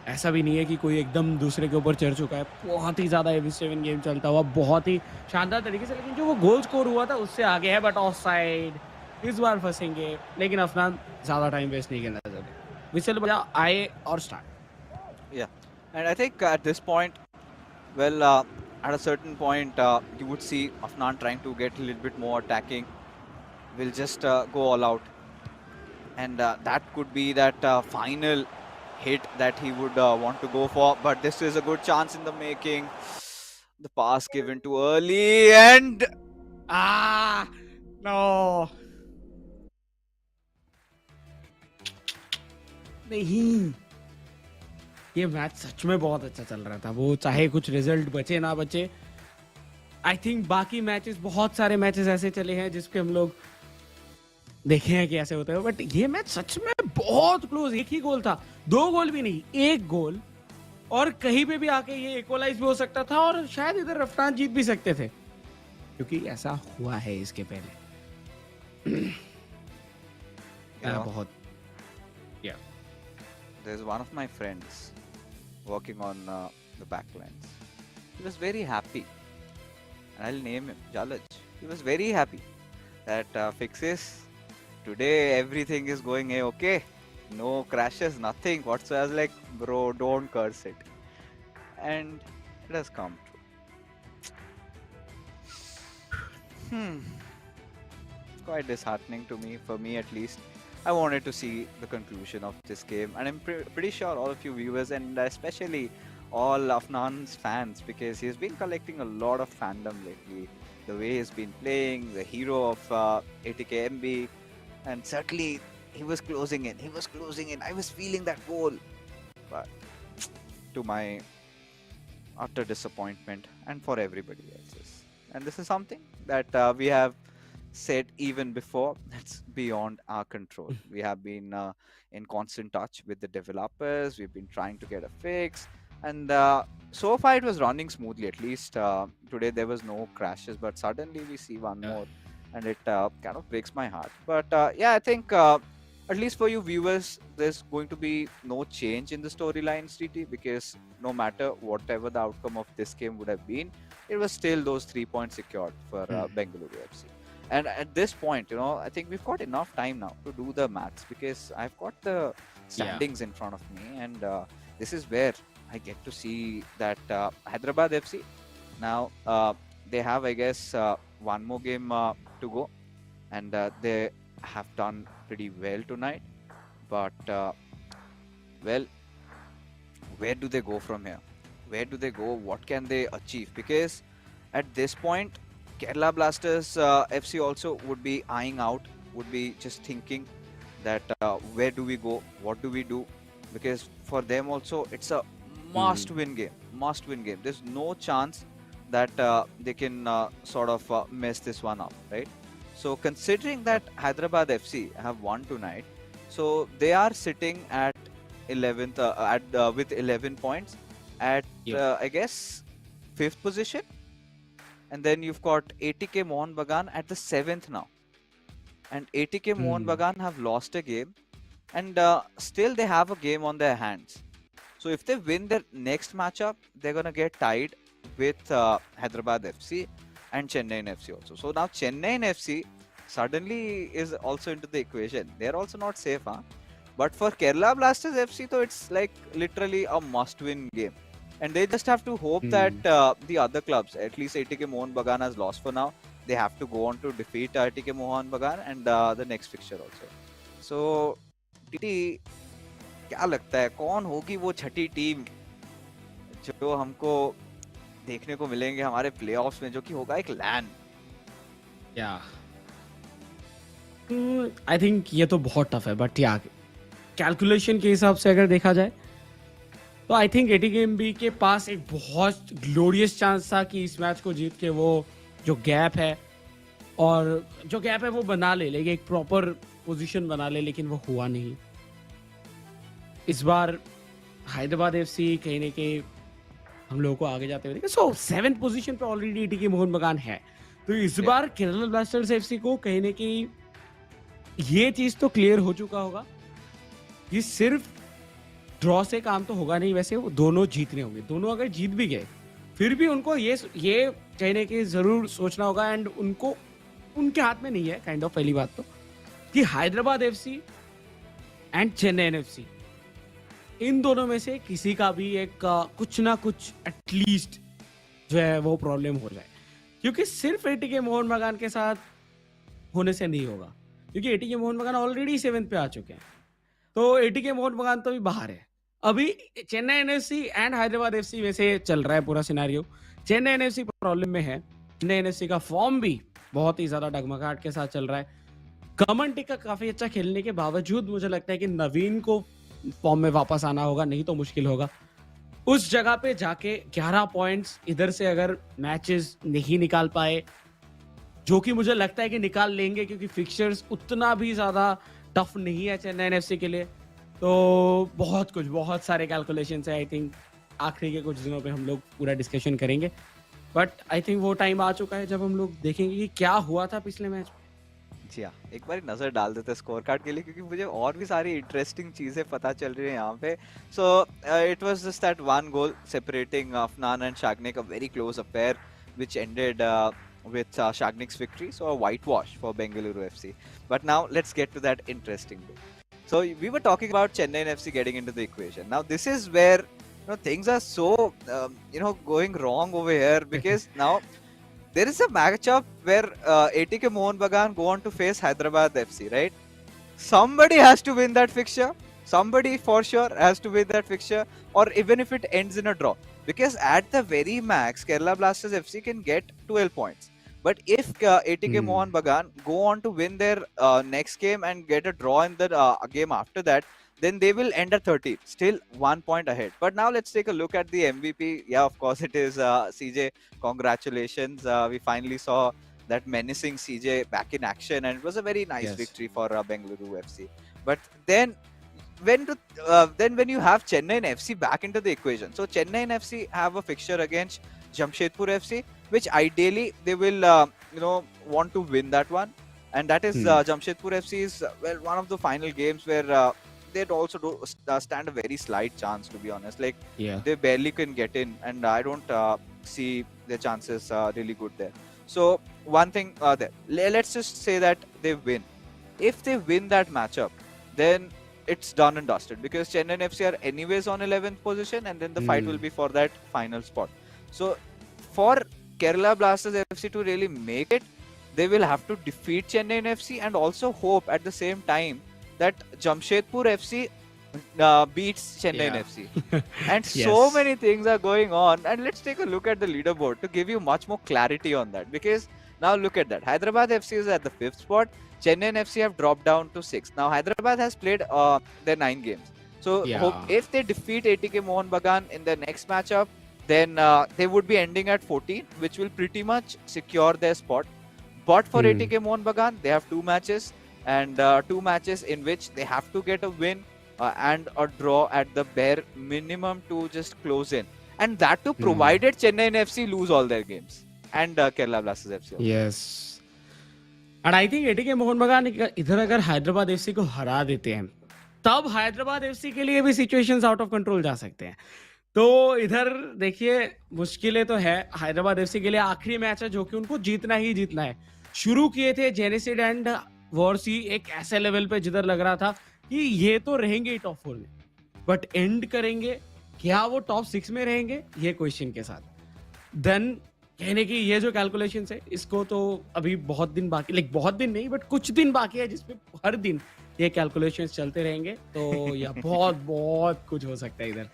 ऐसा भी नहीं है कि कोई एकदम दूसरे के ऊपर चढ़ चुका है, बहुत ही ज़्यादा हेवी स्ट्रीमिंग गेम चलता हुआ, बहुत ही शानदार तरीके से, लेकिन जो वो गोल स्कोर हुआ था उससे आगे है, बट ऑफ साइड इस बार फंसेंगे, लेकिन अफनान ज़्यादा टाइम वेस्ट नहीं करना चाहते, विसल बजा आए और start. Yeah, and I think at this point, well, at a certain point, you would see Afnan trying to get a little bit more attacking. Will just go all out, and that could be that final hit that he would want to go for. But this is a good chance in the making. The pass given too early, and no नहीं, ये match सच में बहुत अच्छा चल रहा था, वो चाहे कुछ रिजल्ट बचे ना बचे। आई थिंक बाकी मैचेस, बहुत सारे मैचेस ऐसे चले हैं जिसपे हम लोग देखे हैं कि ऐसे होता है, बट ये मैच सच में बहुत क्लोज, एक ही गोल था, 2 गोल भी नहीं, 1 गोल, और कहीं पे भी आके ये इक्वलाइज भी हो सकता था, और शायद इधर रफ्तार जीत भी सकते थे, क्योंकि ऐसा हुआ है इसके पहले। you know, बहुत या there's one of my friends working on the backlines. He was very happy, and I'll name him Jalaj. He was very happy that fixes today everything is going okay, no crashes, nothing whatsoever. I was like, bro, don't curse it, and it has come true. Quite disheartening to me, for me at least. I wanted to see the conclusion of this game, and I'm pretty sure all of you viewers, and especially all Afnan's fans, because he's been collecting a lot of fandom lately. The way he's been playing, the hero of ATKMB, and certainly he was closing in. He was closing in. I was feeling that goal, but to my utter disappointment, and for everybody else's. And this is something that we have said even before, that's beyond our control. We have been in constant touch with the developers, we've been trying to get a fix, and so far it was running smoothly. At least today there was no crashes, but suddenly we see one more, and it kind of breaks my heart. But yeah, I think at least for you viewers, there's going to be no change in the storylines, TT, because no matter whatever the outcome of this game would have been, it was still those 3 points secured for Bengaluru FC. And at this point, I think we've got enough time now to do the maths, because I've got the standings in front of me, and this is where I get to see that Hyderabad FC now they have, I guess, one more game to go, and they have done pretty well tonight. But well, where do they go from here? Where do they go? What can they achieve? Because at this point, Kerala Blasters FC also would be eyeing out, would be just thinking that where do we go? What do we do? Because for them also, it's a must-win game. Must-win game. There's no chance that they can sort of mess this one up, right? So considering that Hyderabad FC have won tonight, so they are sitting at 11th with 11 points at I guess 5th position, and then you've got ATK Mohun Bagan at the 7th now, and ATK Mohun Bagan have lost a game, and still they have a game on their hands. So if they win their next matchup, they're gonna get tied with Hyderabad FC and Chennai FC also. So now Chennai FC suddenly is also into the equation. They're also not safe, huh? But for Kerala Blasters FC, though, it's like literally a must-win game, and they just have to hope that the other clubs, at least ATK Mohun Bagan has lost for now. They have to go on to defeat ATK Mohun Bagan and the next fixture also. So, TT, क्या लगता है कौन होगी वो छठी team जो हमको देखने को मिलेंगे हमारे प्लेऑफ्स में, जो कि होगा एक लैन? या आई थिंक ये तो बहुत टफ है, बट या कैलकुलेशन के हिसाब से अगर देखा जाए तो आई थिंक एटीकेएमबी के पास एक बहुत ग्लोरियस चांस था कि इस मैच को जीत के वो जो गैप है वो बना ले, लेकिन एक प्रॉपर पोजीशन बना ले, लेकिन वो हुआ नहीं। इस बार हैदराबाद एफसी कहीं ना कहीं हम लोगों को आगे जाते हुए देखा। सो 7th पोजीशन पे ऑलरेडी एटीके मोहन बगान है, तो इस बार केरला ब्लास्टर्स एफसी को कहीं ना कहीं ये चीज तो क्लियर हो चुका होगा कि सिर्फ ड्रॉ से काम तो होगा नहीं। वैसे वो दोनों जीतने होंगे, दोनों अगर जीत भी गए फिर भी उनको ये कहीं ना कहीं जरूर सोचना होगा, एंड उनको उनके हाथ में नहीं है काइंड ऑफ, पहली बात तो कि Hyderabad FC and Chennai FC इन दोनों में से किसी का भी एक कुछ ना कुछ एटलीस्ट जो है वो प्रॉब्लम हो जाए, क्योंकि सिर्फ एटीके मोहन बगान के साथ होने से नहीं होगा, क्योंकि एटीके मोहन बगान ऑलरेडी 7th पे आ चुके हैं, तो एटीके मोहन बगान तो भी बाहर है। अभी Chennai NFC and Hyderabad FC में से चल रहा है पूरा सिनारियो। चेन्नई एनएफसी प्रॉब्लम में है, चेन्नई एनएफसी का फॉर्म भी बहुत ही ज्यादा डगमगाहट के साथ चल रहा है। कमन का काफी अच्छा खेलने के बावजूद मुझे लगता है कि नवीन को फॉर्म में वापस आना होगा, नहीं तो मुश्किल होगा। उस जगह पे जाके 11 पॉइंट्स इधर से अगर मैचेस नहीं निकाल पाए, जो कि मुझे लगता है कि निकाल लेंगे क्योंकि फिक्चर्स उतना भी ज्यादा टफ नहीं है चेन्नई एनएफसी के लिए, तो बहुत सारे कैलकुलेशंस है। आई थिंक आखिरी के कुछ दिनों पे हम लोग पूरा डिस्कशन करेंगे, बट आई थिंक वो टाइम आ चुका है जब हम लोग देखेंगे कि क्या हुआ था पिछले मैच में। जी हाँ, एक बार नजर डाल देते स्कोर कार्ड के लिए, क्योंकि मुझे और भी सारी इंटरेस्टिंग चीजें पता चल रही है यहाँ पे। So it was just that one goal separating Afnan and Shagnik, a very close affair which ended with Shagnik's victory, so a whitewash for Bengaluru FC. But now let's get to that interesting bit. So we were talking about Chennai FC getting into the equation. Now this is where things are so going wrong over here, because now there is a matchup where ATK Mohun Bagan go on to face Hyderabad FC, right? Somebody has to win that fixture. Somebody for sure has to win that fixture, or even if it ends in a draw. Because at the very max, Kerala Blasters FC can get 12 points. But if ATK Mohun Bagan go on to win their next game and get a draw in the game after that, then they will end at 30, still 1 point ahead. But now let's take a look at the MVP. Yeah, of course it is CJ. Congratulations. We finally saw that menacing CJ back in action, and it was a very nice victory for Bengaluru FC. But then when you have Chennai FC back into the equation, so Chennai FC have a fixture against Jamshedpur FC, which ideally they will want to win that one, and that is Jamshedpur FC is one of the final games where they'd also stand a very slight chance, to be honest. Like they barely can get in, and I don't see their chances really good there. So one thing there, let's just say that they win. If they win that matchup, then it's done and dusted, because Chennai FC are anyways on 11th position, and then the fight will be for that final spot. So for Kerala Blasters FC to really make it, they will have to defeat Chennai FC, and also hope at the same time that Jamshedpur FC beats Chennai FC. And so many things are going on, and let's take a look at the leaderboard to give you much more clarity on that, because now look at that. Hyderabad FC is at the 5th spot. Chennai FC have dropped down to 6th. Now Hyderabad has played their 9 games. So if they defeat ATK Mohun Bagan in their next matchup, then they would be ending at 14, which will pretty much secure their spot. But for ATK Mohun Bagan, they have 2 matches, and 2 matches in which they have to get a win and a draw at the bare minimum to just close in. And that too provided Chennai FC lose all their games. And Kerala Blasters FC. Yes. And I think ATK Mohun बगान इधर अगर Hyderabad FC को हरा देते हैं, तब Hyderabad FC के लिए भी सिचुएशंस आउट ऑफ कंट्रोल जा सकते हैं। तो इधर देखिए मुश्किलें तो है हैदराबाद एफसी के लिए। आखिरी मैच है जो कि उनको जीतना ही जीतना है। शुरू किए थे जेनेसिड एंड वॉर्सी एक ऐसे लेवल पे जिधर लग रहा था कि ये तो रहेंगे ही टॉप 4 में, बट एंड करेंगे क्या वो टॉप 6 में रहेंगे, ये क्वेश्चन के साथ। देन कहने की ये जो कैलकुलेशन है, इसको तो अभी बहुत दिन बाकी, लाइक बहुत दिन नहीं बट कुछ दिन बाकी है जिसपे हर दिन ये कैलकुलेशंस चलते रहेंगे, तो या बहुत कुछ हो सकता है इधर।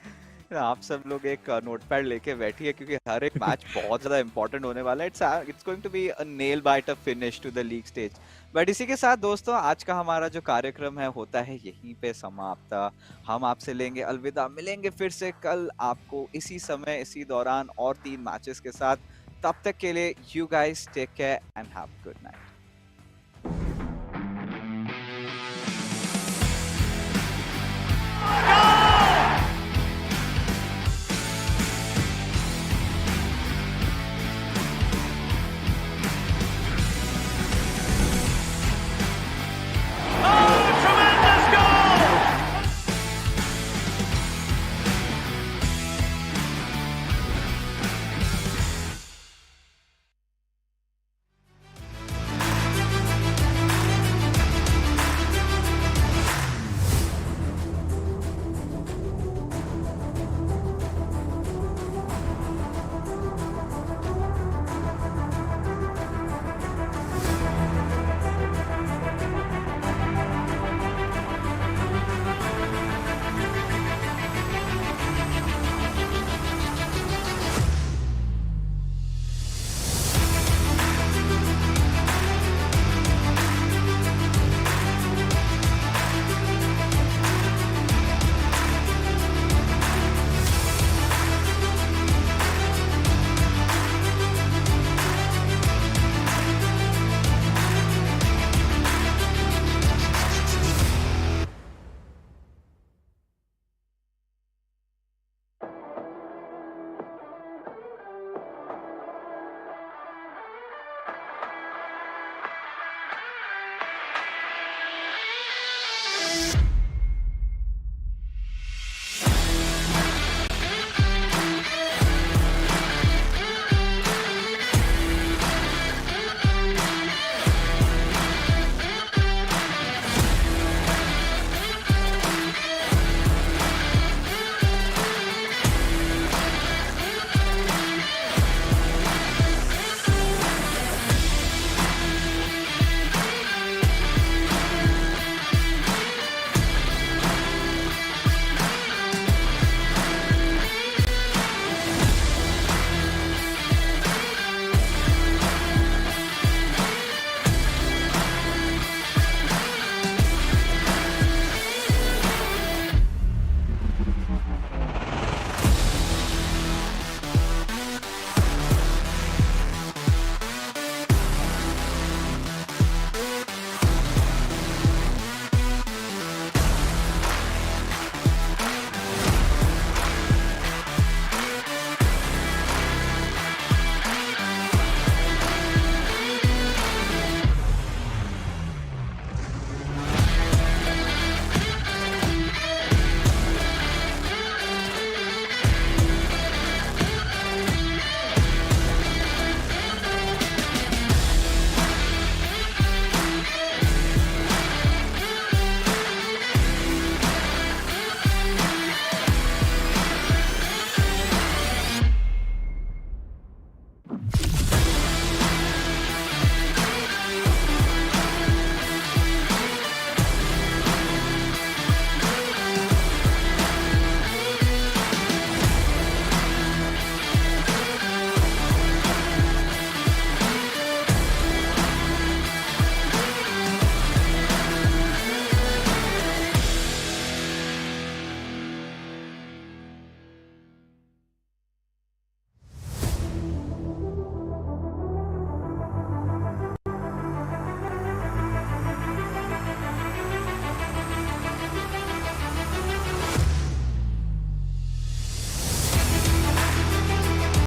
आप सब लोग एक नोटपैड लेके बैठिए क्योंकि हर एक मैच बहुत ज्यादा इंपॉर्टेंट होने वाला है। It's going to be a nail biter finish to the league stage. But इसी के साथ दोस्तों आज का हमारा जो कार्यक्रम है होता है यहीं पे समाप्त। हम आपसे लेंगे अलविदा, मिलेंगे फिर से कल आपको इसी समय इसी दौरान और 3 मैचेस के साथ। तब तक के लिए you guys take care and have good night.